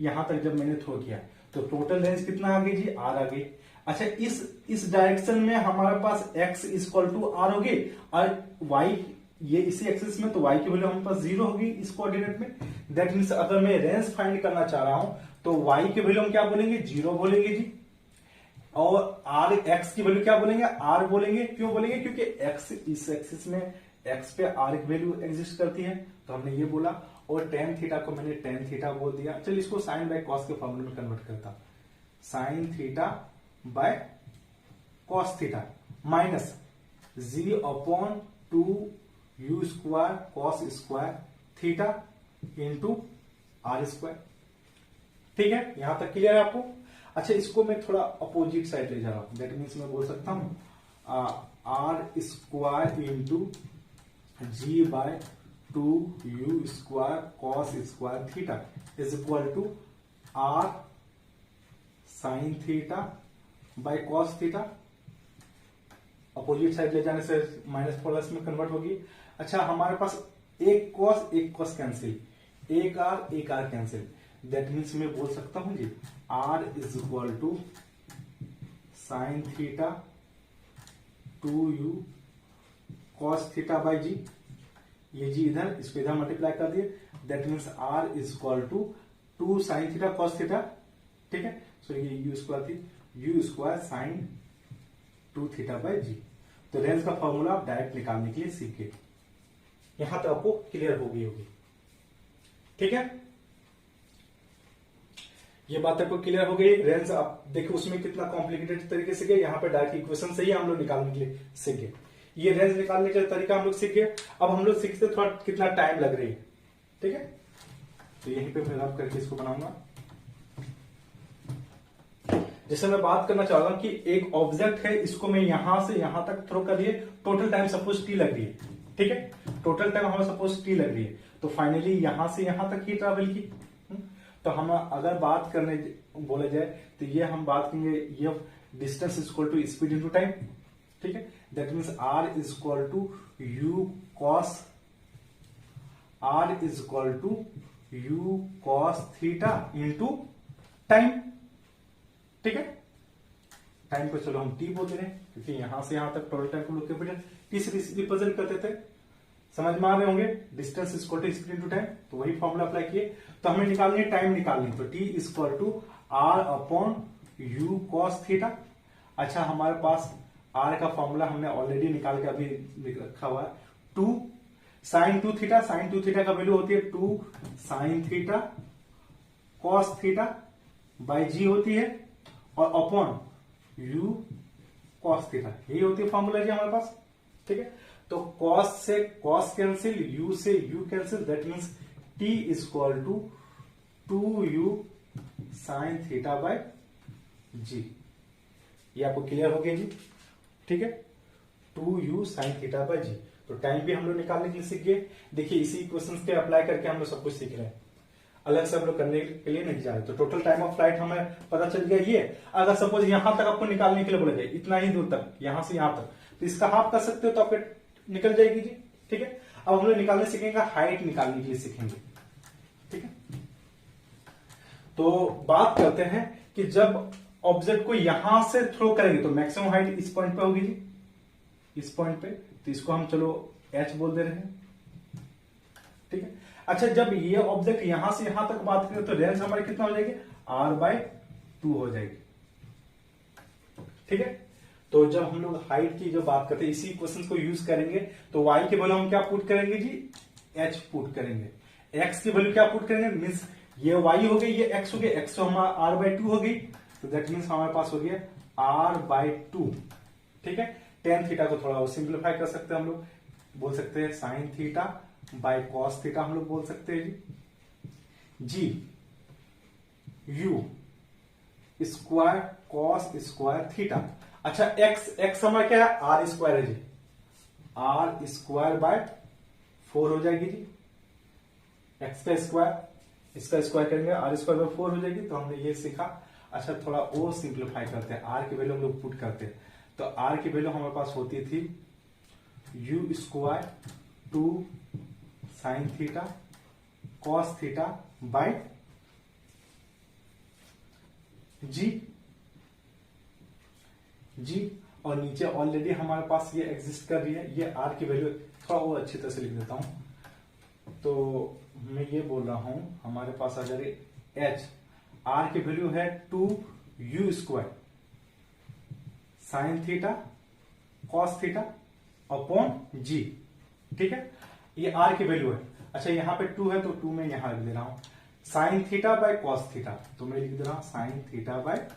यहां तक जब मैंने थ्रो किया, तो टोटल रेंज कितना आ गई जी, आर आ गई। अच्छा, इस डायरेक्शन में हमारे पास x इक्वल टू आर होगी और y ये इसी एक्सिस में, तो y की वैल्यू हमारे पास 0 होगी इस कोऑर्डिनेट में। दैट मीन्स अगर मैं रेंज फाइंड करना चाह रहा हूं तो y की वैल्यू हम क्या बोलेंगे, 0 बोलेंगे जी। और r x की वैल्यू क्या बोलेंगे, r बोलेंगे। क्यों बोलेंगे, क्योंकि x इस एक्सिस में x पे r की वैल्यू एग्जिस्ट करती है, तो हमने ये बोला। और टेन थीटा को मैंने टेन थीटा बोल दिया। चलिए इसको साइन बाय कॉस के फॉर्मूले में कन्वर्ट करता, sine theta by cos theta minus g upon 2 u square cos square theta into r square. ठीक है, यहां तक क्लियर है आपको। अच्छा, इसको मैं थोड़ा अपोजिट साइड ले जा रहा हूं, दैट मीन्स मैं बोल सकता हूं r square into g by 2 u square cos square theta is equal to r sine theta by cos theta. Opposite side ले जाने से माइनस प्लस में कन्वर्ट होगी। अच्छा, हमारे पास एक कॉस कैंसिल, एक आर कैंसिल। दैट मीन्स मैं बोल सकता हूं g r is equal to sine theta 2 u cos theta by g. ये जी इधर, इसको इधर मल्टीप्लाई कर दिए। That means r is equal to 2 sine theta cos theta. ठीक है, सो ये यू स्क्वायर थी, u square sine 2 theta by g. तो रेंज का फॉर्मूला आप डायरेक्ट निकालने के लिए सीख गए। यहां तक आपको क्लियर हो गई होगी। ठीक है, ये बात आपको क्लियर हो गई। रेंज आप देखो उसमें कितना कॉम्प्लिकेटेड तरीके से गए, यहां पे डायरेक्ट इक्वेशन से ही हम लोग निकालने के लिए सीख गए। ये रेंज निकालने का तरीका हम लोग सीख गए। अब हम लोग सीखते थोड़ा कितना टाइम लग रही है। ठीक है, तो यहीं पे मैं रब करके इसको बनाऊंगा। जैसे मैं बात करना चाह रहा हूं कि एक ऑब्जेक्ट है, इसको मैं यहां से यहां तक थ्रो कर दिए, टोटल टाइम सपोज टी लग रही है। ठीक है, टोटल टाइम हमें सपोज टी लग रही है, तो फाइनली यहां से यहां तक ही ट्रेवल की। तो हम अगर बात करने बोले जाए तो ये हम बात करेंगे ये distance is equal to speed into time. ठीक है, that means r is equal to u cos, r is equal to u cos theta into time. ठीक है, टाइम को चलो हम टी बोलते हैं, क्योंकि यहां से यहां तक टोटल टाइम को लोग कैपिटल टी से रिप्रेजेंट करते थे। समझ में आ रहे होंगे, distance is equal to speed into time. तो वही फॉर्मूला अप्लाई किए। तो हमें निकालनी है टाइम निकालनी, तो t is equal to r upon u cos theta. अच्छा, हमारे पास आर का फॉर्मूला हमने ऑलरेडी निकाल के अभी रखा हुआ है, 2 साइन 2 थीटा। साइन 2 थीटा का वैल्यू होती है 2 sine theta cos theta by g होती है, और अपॉन यू कॉस थीटा, यही होती है फॉर्मूला जी हमारे पास। ठीक है, तो कॉस से कॉस कैंसिल, यू से u cancel, that means t is equal to 2 u sine theta by g. ये आपको क्लियर हो गया जी। ठीक है, 2 u sine theta by g. तो टाइम भी हम लोग निकालने के लिए सीख गए। देखिए, इसी इक्वेशंस के अप्लाई करके हम लोग सब कुछ सीख रहे हैं, अलग से हम लोग करने के लिए नहीं जा रहे। तो टोटल टाइम ऑफ फ्लाइट हमें पता चल गया। ये अगर सपोज यहां तक आपको निकालने के लिए बोला जाए, इतना ही दूर तक, यहां से यहां तक, तो इसका हाफ कर सकते हो तो आपके निकल जाएगी जी। ठीक है, अब हम लोग निकालने सीखेंगे, हाइट निकालने के लिए सीखेंगे। ठीक है, तो बात करते हैं कि जब ऑब्जेक्ट को यहां से थ्रो करेंगे तो मैक्सिमम हाइट इस पॉइंट पे होगी जी, इस पॉइंट पे। तो इसको हम चलो एच बोल दे रहे हैं। ठीक है, अच्छा, जब ये ऑब्जेक्ट यहां से यहां तक बात करें तो रेंज हमारी कितना हो जाएगी, r/2 हो जाएगी। ठीक है, तो जब हम लोग हाइट की जो बात करते हैं, इसी क्वेश्चन को यूज करेंगे, तो y की वैल्यू हम क्या पुट करेंगे जी, h पुट करेंगे। x की वैल्यू क्या पुट करेंगे, मीन्स ये y हो गई, ये x हो गई, x तो हमारा r/2 हो गई, तो दैट मीन्स हमारे पास हो गया r/2। ठीक है, टेन थीटा को थोड़ा सिंप्लीफाई कर सकते हैं हम लोग, बोल सकते हैं sine theta by cos theta हम लोग बोल सकते हैं जी। G u square cos square theta. अच्छा एक्स हमारा क्या है, आर स्क्वायर है जी, आर स्क्वायर बाय 4 हो जाएगी जी, एक्स का स्क्वायर, इसका स्क्वायर करेंगे आर स्क्वायर बाय 4 हो जाएगी। तो हमने ये सीखा। अच्छा थोड़ा और सिंप्लीफाई करते हैं, आर की वैल्यू हम लोग पुट करते हैं। तो आर की वैल्यू हमारे पास होती थी u square 2 sine theta cos theta by g, और नीचे ऑलरेडी हमारे पास ये एग्जिस्ट कर रही है। ये आर की वैल्यू थोड़ा और अच्छी तरह से लिख देता हूं। तो मैं ये बोल रहा हूं हमारे पास आ जा रही एच, आर की वैल्यू है 2 u square sine theta cos theta upon g. ठीक है, ये आर की वैल्यू है। अच्छा यहां पे 2 है तो 2 में यहां लिख दे रहा हूं sign theta by cos theta, तो मैं लिख दे रहा हूं sign theta by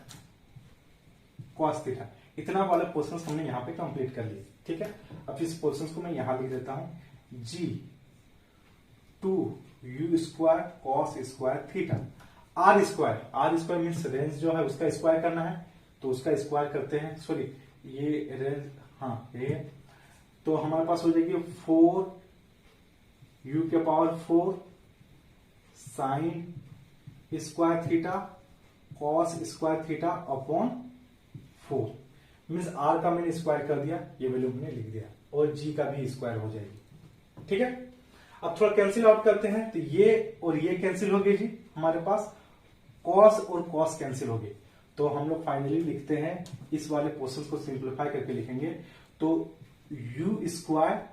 cos theta. इतना वाला पोर्शन हमने यहां पे कंप्लीट कर लिया। ठीक है, अब इस पोर्शन को मैं यहां लिख देता हूं g 2 u square cos square theta. R square means range जो है उसका स्क्वायर करना है, तो उसका स्क्वायर करते हैं। सॉरी ये रेंज, हाँ ये, तो हमारे पास हो जाएगी 4 यू के power 4 sine square theta cos square theta upon 4। Means r का मैंने स्क्वायर कर दिया, ये वैल्यू मैंने लिख दिया, और जी का भी स्क्वायर हो जाएगी। ठीक है, अब थोड़ा कैंसिल आउट करते हैं। तो ये और ये कैंसिल हो गए जी, हमारे पास कॉस और कॉस कैंसिल हो गए। तो हम लोग फाइनली लिखते हैं, इस वाले पोर्शन को सिंप्लीफाई करके लिखेंगे। तो u square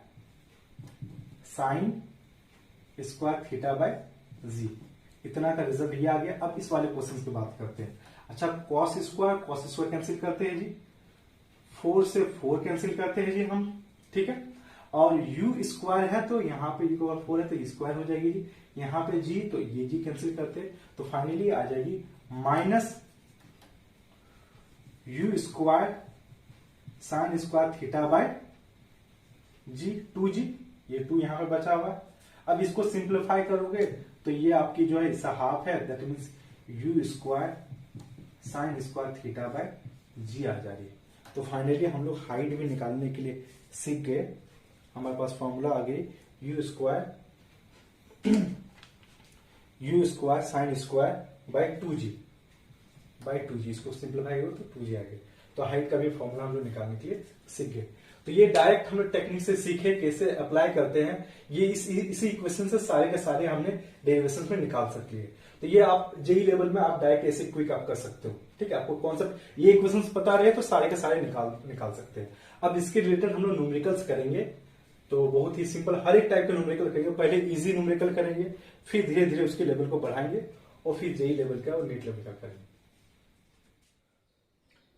sine square theta by g, इतना का रिजल्ट ये आ गया। अब इस वाले क्वेश्चन की बात करते हैं। अच्छा कॉस स्क्वायर कैंसिल करते हैं जी, 4 से 4 कैंसिल करते हैं जी हम। ठीक है, और यू स्क्वायर है तो यहाँ पे यू पावर 4 है तो स्क्वायर हो जाएगी जी, यहाँ पे जी तो ये जी कैंसिल करते हैं, तो फाइनली आ जाएगी minus u square sine square theta by g 2g, ये 2 यहां पे बचा हुआ है। अब इसको सिंप्लीफाई करोगे तो ये आपकी जो है इसका हाफ है, that means u square sine square theta by g आ जा रही है। तो फाइनली हम लोग हाइट भी निकालने के लिए सीख गए। हमारे पास फॉर्मूला आ गई you square sine square by 2g, इसको सिंप्लीफाई करो तो 2g आ गई। तो हाइट का भी फॉर्मूला हम लोग निकालने के लिए सीख गए। तो ये डायरेक्ट हम लोग टेक्निक से सीखे कैसे अप्लाई करते हैं। ये इसी इक्वेशन से सारे के सारे हमने डेरिवेशन में निकाल सकते हैं। तो ये आप जेई लेवल में आप डायरेक्ट ऐसे क्विक आप कर सकते हो। ठीक है, आपको कॉन्सेप्ट ये इक्वेशन पता रहे तो सारे के सारे निकाल सकते हैं। अब इसके रिलेटेड हम लोग न्यूमेरिकल्स करेंगे, तो बहुत ही सिंपल हर एक टाइप के न्यूमेरिकल करेंगे। पहले इजी न्यूमेरिकल करेंगे, फिर धीरे धीरे उसके लेवल को बढ़ाएंगे, और फिर जेई लेवल का और नीट लेवल का करेंगे।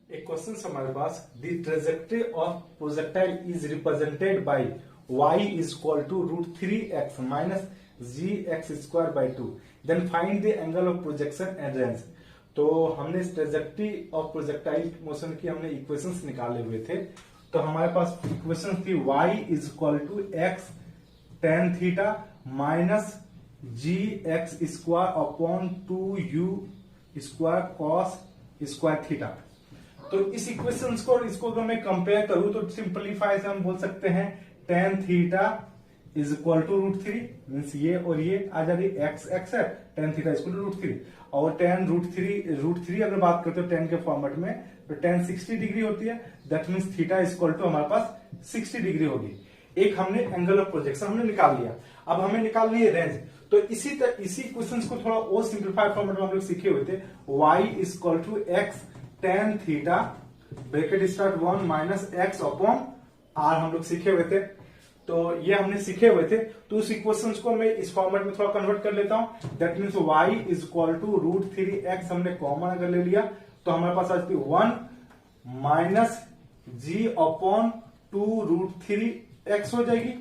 एक क्वेश्चन हमारे पास, the trajectory of projectile is represented by y is equal to √3x minus gx square by 2, then find the angle of projection and range. तो हमने ट्रेजेक्टरी ऑफ प्रोजेक्टाइल मोशन की हमने equations निकाले हुए थे। तो हमारे पास इक्वेशन थी y is equal to x tan theta minus gx square upon 2u square cos square theta. तो इस इक्वेशन को और इसको अगर मैं कंपेयर करूं तो सिंपलीफाई से हम बोल सकते हैं tan theta is equal to √3, means ये और ये आ जा रही x है, tan theta is equal to √3, और tan √3 अगर बात करते हो tan के फॉर्मेट में तो tan 60 डिग्री होती है, that means theta is equal to हमारे पास 60 डिग्री होगी। एक हमने एंगल ऑफ प्रोजेक्शन हमने निकाल लिया। अब हमें निकालनी है रेंज। तो इसी क्वेश्चन को थोड़ा और सिंप्लीफाइड फॉर्मेट में हम लोग सीखे हुए थे, y is equal to x tan theta bracket start 1 minus x upon r हम लोग सीखे हुए थे। तो ये हमने सीखे हुए थे, तो उस इक्वेशंस को मैं इस फॉर्मेट में थोड़ा कन्वर्ट कर लेता हूं। That means y is equal to √3x हमने कॉमन अगर ले लिया तो हमारे पास आ जाती है 1 माइनस g अपॉन 2√3x हो जाएगी।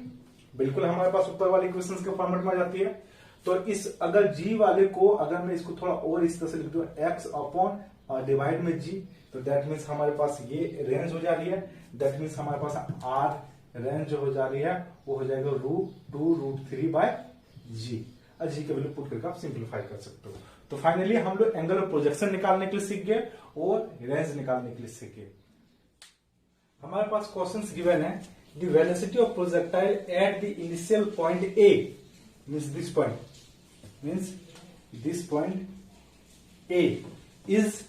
बिल्कुल हमारे पास ऊपर वाले इक्वेशंस के फॉर्मेट में आ जाती है। तो इस अगर g वाले को अगर मैं इसको थोड़ा और इस तरह से लिख दूं x अपॉन और डिवाइड में g, तो दैट मीन्स हमारे पास ये रेंज हो जा रही है। दैट मीन्स हमारे पास r रेंज जो हो जा रही है वो हो जाएगा √2√3 बाय g। और जी की वैल्यू पुट करके आप सिंप्लीफाई कर सकते हो। तो फाइनली हम लोग एंगल ऑफ प्रोजेक्शन निकालने के लिए सीख गए और रेंज निकालने के लिए सीख गए। हमारे पास क्वेश्चंस गिवन है, the velocity of projectile at the initial point A means this point A is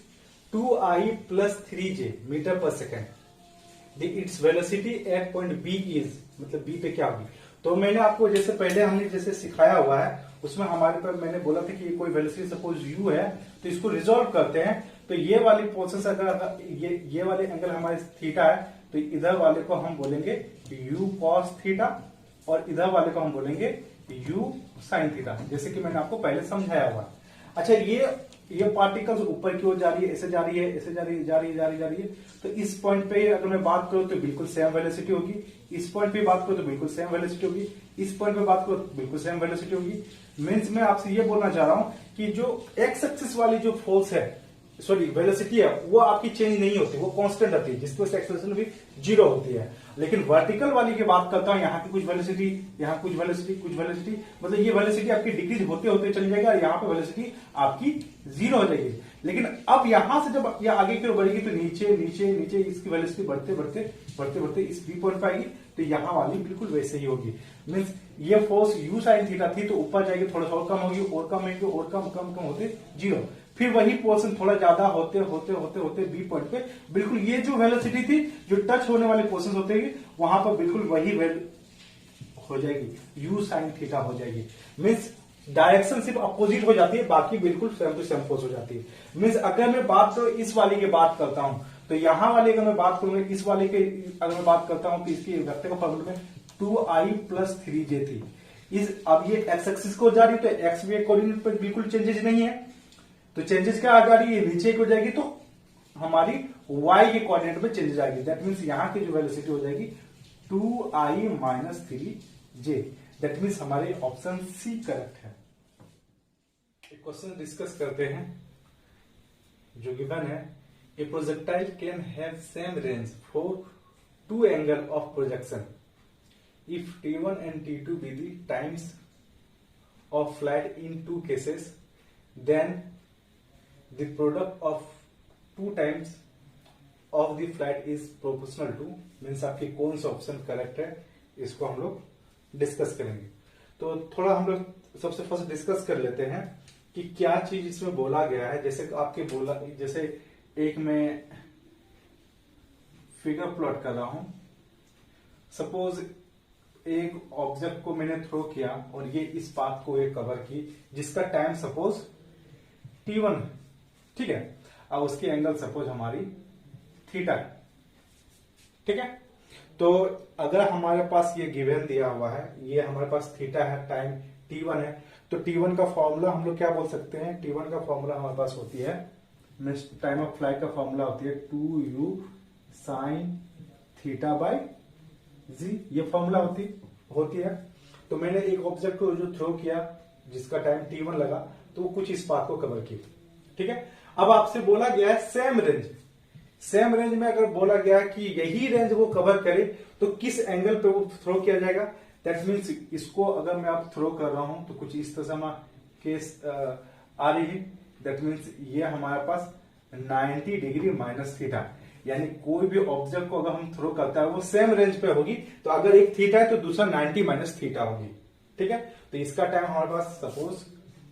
2i plus 3j metre per second. Its velocity at point B is, मतलब बी पे क्या होगी। तो मैंने आपको जैसे पहले हमने जैसे सिखाया हुआ है उसमें हमारे पर मैंने बोला था कि ये कोई वेलोसिटी सपोज u है, तो इसको रिजॉल्व करते हैं। तो ये वाली पोर्शन अगर ये वाले एंगल हमारे थीटा है, तो इधर वाले को हम बोलेंगे u cos थीटा और इधर वाले को हम बोलेंगे u sin थीटा, जैसे कि मैंने आपको पहले समझाया हुआ। अच्छा, ये पार्टिकल्स ऊपर की ओर जा रही है, ऐसे जा रही है, ऐसे जा रही है। तो इस पॉइंट पे अगर मैं बात करूं तो बिल्कुल सेम वेलोसिटी होगी, इस पॉइंट पे बात करूं तो बिल्कुल सेम वेलोसिटी होगी, इस पॉइंट पे बात करूं तो बिल्कुल सेम वेलोसिटी होगी। मींस मैं आपसे ये बोलना चाह रहा हूं कि जो एक्स एक्सिस वाली जो फोर्स है, सॉरी वेलोसिटी है, वो आपकी चेंज नहीं होती, वो कांस्टेंट रहती है, जिसकी वजह से एक्सेलरेशन भी 0 होती है। लेकिन वर्टिकल वाली की बात करता हूं, यहाँ की कुछ वेलोसिटी, यहाँ कुछ वेलोसिटी, मतलब ये वेलोसिटी आपकी डिक्रीज होते होते चली जाएगी और यहाँ पे वेलोसिटी आपकी 0 हो जाएगी। लेकिन अब यहां से जब ये आगे की ओर बढ़ेगी तो नीचे इसकी वेलोसिटी बढ़ते इस बी पॉइंट पे आएगी, तो यहाँ वाली बिल्कुल वैसे ही होगी। मीन्स ये फोर्स u sin थीटा थी, तो ऊपर जाएगी, थोड़ा सा और कम होगी, और कम होते 0। फिर वही पोर्शन थोड़ा ज्यादा होते बी पॉइंट पे बिल्कुल ये जो वेलोसिटी थी, जो टच होने वाले पोर्शन होते हैं, वहां पर बिल्कुल वही हो जाएगी, u sin थीटा हो जाएगी। मीन्स डायरेक्शन सिर्फ अपोजिट हो जाती है, बाकी बिल्कुल सेम टू सेम फोर्स हो जाती है। मीन्स अगर मैं बात तो इस वाली की बात करता हूं, तो यहां वाले अगर मैं बात करूंगा, इस वाले के अगर मैं बात करता हूं, तो इसकी वेक्टर का फॉर्मूला में 2i plus 3j थी। अब ये एक्स एक्सिस को जा रही है, तो एक्स वे कोऑर्डिनेट पर बिल्कुल चेंजेस नहीं है, तो चेंजेस क्या आ जा रही है, नीचे को जाएगी, तो हमारी y के कोऑर्डिनेट में चेंजेस आएगी। दैट मींस यहां की जो वेलोसिटी हो जाएगी 2i minus 3j। That means हमारे ऑप्शन सी करेक्ट है। एक क्वेश्चन डिस्कस करते हैं जो गिवन है, a projectile can have same range for two angle of projection if t1 and t2 be the times of flight in two cases, then the product of two times of the flight is proportional to, means आपकी कौन सा option correct है, इसको हम लोग discuss करेंगे। तो थोड़ा हम लोग सबसे फर्स्ट डिस्कस कर लेते हैं कि क्या चीज इसमें बोला गया है। जैसे आपके बोला, जैसे एक मैं फिगर प्लॉट कर रहा हूं, सपोज एक ऑब्जेक्ट को मैंने थ्रो किया और ये इस पाथ को एक कवर की, जिसका टाइम सपोज t1 है, ठीक है, अब उसकी एंगल सपोज हमारी थीटा है, ठीक है। तो अगर हमारे पास ये गिवन दिया हुआ है, ये हमारे पास थीटा है, टाइम t1 है, तो t1 का फॉर्मूला हम लोग क्या बोल सकते हैं, t1 का फॉर्मूला हमारे पास होती है, टाइम ऑफ फ्लाइट का फॉर्मूला होती है 2u sin theta by g, ये फॉर्मूला होती है। तो मैंने एक ऑब्जेक्ट को जो थ्रो किया जिसका टाइम t1 लगा, तो वो कुछ इस पाथ को कवर की, ठीक है। अब आपसे बोला गया है सेम रेंज में अगर बोला गया कि यही रेंज वो कवर करे तो किस एंगल पे वो थ्रो किया जाएगा। दैट मीन्स इसको अगर मैं आप थ्रो कर रहा हूं तो कुछ इस तरह से केस आ रही है। दैट मीन्स ये हमारे पास 90 डिग्री माइनस थीटा, यानी कोई भी ऑब्जेक्ट को अगर हम थ्रो करता है वो सेम रेंज पे होगी, तो अगर एक थीटा है तो दूसरा 90 माइनस थीटा होगी, ठीक है। तो इसका टाइम हमारे पास सपोज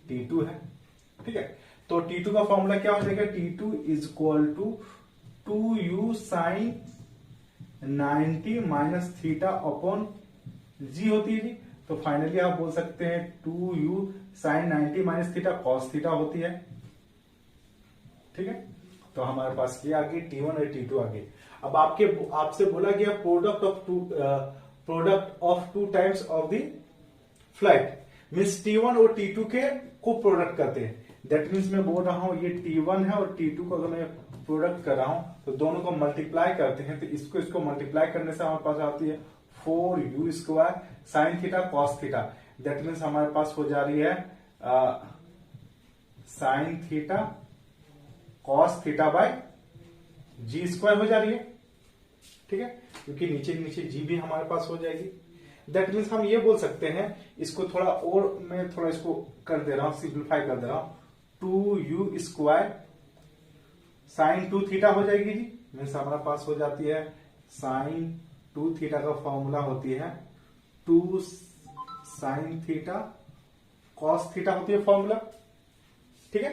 t2 है, ठीक है। तो t2 का फॉर्मूला क्या हो जाएगा, t2 is equal to 2u sine 90 minus theta upon g होती है जी। तो फाइनली आप बोल सकते हैं 2u sine 90 minus theta cos theta होती है, ठीक है। तो हमारे पास ये आगे t1 और t2 आगे। अब आपसे बोला गया product of two times of the flight, means t1 और t2 के को प्रोडक्ट करते हैं। दैट मीन्स मैं बोल रहा हूं ये t1 है और t2 को अगर मैं प्रोडक्ट कर रहा हूं तो दोनों को मल्टीप्लाई करते हैं, तो इसको मल्टीप्लाई करने से हमारे पास आती है 4u square sine theta cos theta. That means हमारे पास हो जा रही है sine theta cos theta by g square हो जा रही है, ठीक है, क्योंकि नीचे जी भी हमारे पास हो जाएगी। दैट मीन्स हम ये बोल सकते हैं, इसको थोड़ा और मैं थोड़ा इसको कर दे रहा हूं, सिंप्लीफाई कर दे रहा हूं, 2u² साइन 2 थीटा हो जाएगी जी। मीन्स हमारा पास हो जाती है साइन 2 थीटा का फॉर्मूला होती है 2 साइन थीटा कॉस थीटा होती है फॉर्मूला। ठीक है,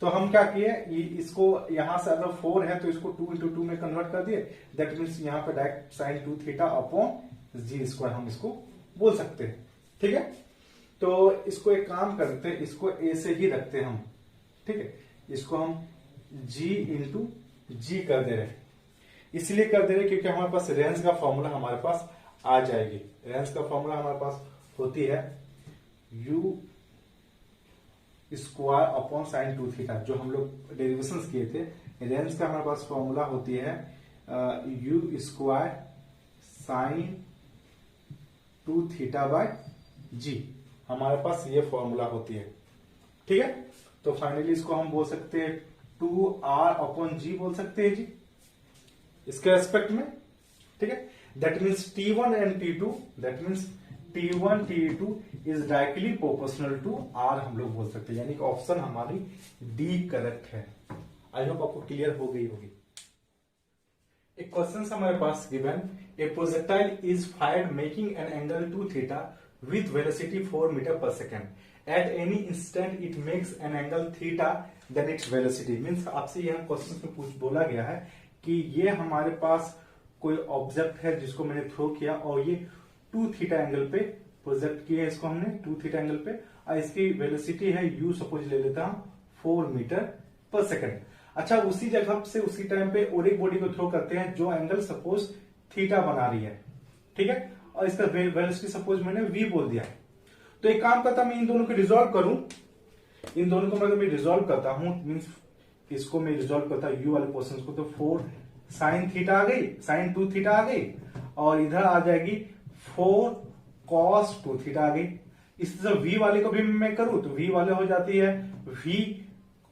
तो हम क्या किए, इसको यहां से अगर 4 है तो इसको 2 इंटू 2 में कन्वर्ट कर दिए। दैट मीन्स यहां पे डायरेक्ट साइन 2 थीटा अपॉन जी स्क्वायर हम इसको बोल सकते हैं। ठीक है, तो इसको एक काम करते हैं, इसको ए से ही रखते हैं हम। ठीक है, इसको हम g इंटू जी कर दे रहे हैं, इसलिए कर दे रहे क्योंकि हमारे पास रेंज का फॉर्मूला हमारे पास आ जाएगी। रेंज का फॉर्मूला हमारे पास होती है u square upon sine 2 theta, जो हम लोग डेरिवेशन किए थे। रेंज का हमारे पास फॉर्मूला होती है u square sine 2 theta by G, हमारे पास ये फॉर्मूला होती है। ठीक है, तो फाइनली इसको हम बोल सकते हैं 2r अपॉन जी बोल सकते हैं जी इसके रेस्पेक्ट में। ठीक है, that means T1 and T2, that means T1 T2 is directly proportional to R हम लोग बोल सकते हैं, यानी कि ऑप्शन हमारी डी करेक्ट है। आई होप आपको क्लियर हो गई होगी। एक क्वेश्चन हमारे पास given, a projectile is fired making an angle 2 theta with velocity 4 metre per second. At any instant it makes an angle theta then its velocity. Means आपसे यह क्वेश्चन में बोला गया है कि ये हमारे पास कोई ऑब्जेक्ट है जिसको मैंने थ्रो किया और ये 2 थीटा एंगल पे प्रोजेक्ट किया है, इसको हमने 2 थीटा एंगल पे, और इसकी वेलोसिटी है u, सपोज ले लेता हूं 4 मीटर पर सेकेंड। अच्छा, उसी जगह से उसी टाइम पे और एक बॉडी को थ्रो करते हैं जो एंगल सपोज थीटा बना रही है। ठीक है, और इसका वेलोसिटी सपोज मैंने v बोल दिया। तो एक काम करता मैं इन दोनों को रिजोल्व करूं, इन दोनों को अगर मैं रिजोल्व करता हूं, मीन्स इसको मैं रिजोल्व करता हूं u वाले पोर्शन को, तो 4 साइन थीटा आ गई, साइन 2 थीटा आ गई, और इधर आ जाएगी 4 कॉस 2 थीटा आ गई। इस तरह v वाले को भी मैं करूं तो v वाले हो जाती है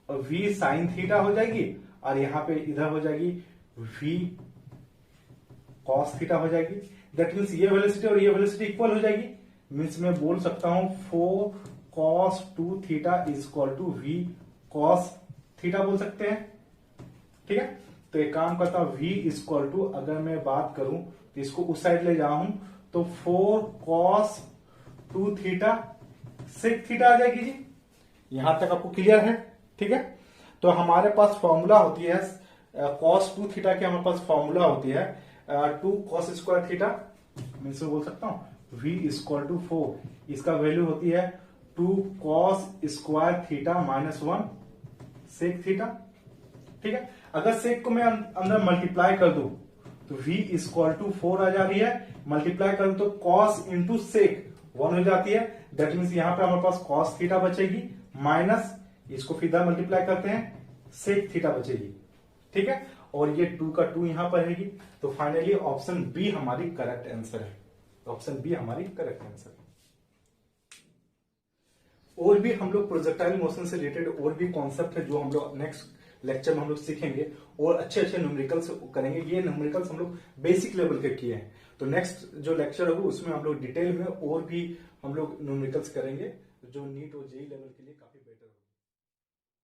v साइन थीटा हो जाएगी, और यहां पे इधर हो जाएगी v कॉस थीटा हो जाएगी। दैट मीन्स ये वेलोसिटी और ये वेलोसिटी इक्वल हो जाएगी। मीन्स मैं बोल सकता हूं 4 cos 2 theta is equal to v cos theta बोल सकते हैं। ठीक है, तो एक काम करता हूं v इज इक्वल टू, अगर मैं बात करूं तो इसको उस साइड ले जाऊं तो 4 कॉस 2 थीटा सेक थीटा आ जाएगी जी। यहां तक आपको क्लियर है? ठीक है, तो हमारे पास फॉर्मूला होती है कॉस 2 थीटा की, हमारे पास फॉर्मूला होती है 2 कॉस स्क्वायर थीटा। मैं इसे बोल सकता हूं v इक्वल टू 4, इसका वैल्यू होती है 2 cos square theta minus 1 sec theta. ठीक है, अगर सेक को मैं अंदर मल्टीप्लाई कर दूं तो v इक्वल टू 4 आ जा रही है, मल्टीप्लाई करूं तो कॉस इंटू सेक 1 हो जाती है। दैट मीन्स यहां पे हमारे पास कॉस थीटा बचेगी, माइनस इसको फिर मल्टीप्लाई करते हैं सेक थीटा बचेगी। ठीक है, और ये 2 का 2 यहां पर रहेगी। तो फाइनली ऑप्शन बी हमारी करेक्ट आंसर है। ऑप्शन बी हमारी करेक्ट आंसर है। और भी हम लोग प्रोजेक्टाइल मोशन से रिलेटेड और भी कॉन्सेप्ट है जो हम लोग नेक्स्ट लेक्चर में हम लोग सीखेंगे और अच्छे अच्छे न्यूमेरिकल्स करेंगे। ये न्यूमेरिकल्स हम लोग बेसिक लेवल के किए हैं, तो नेक्स्ट जो लेक्चर होगा उसमें हम लोग डिटेल में और भी हम लोग न्यूमेरिकल्स करेंगे जो नीट और जेईई लेवल के लिए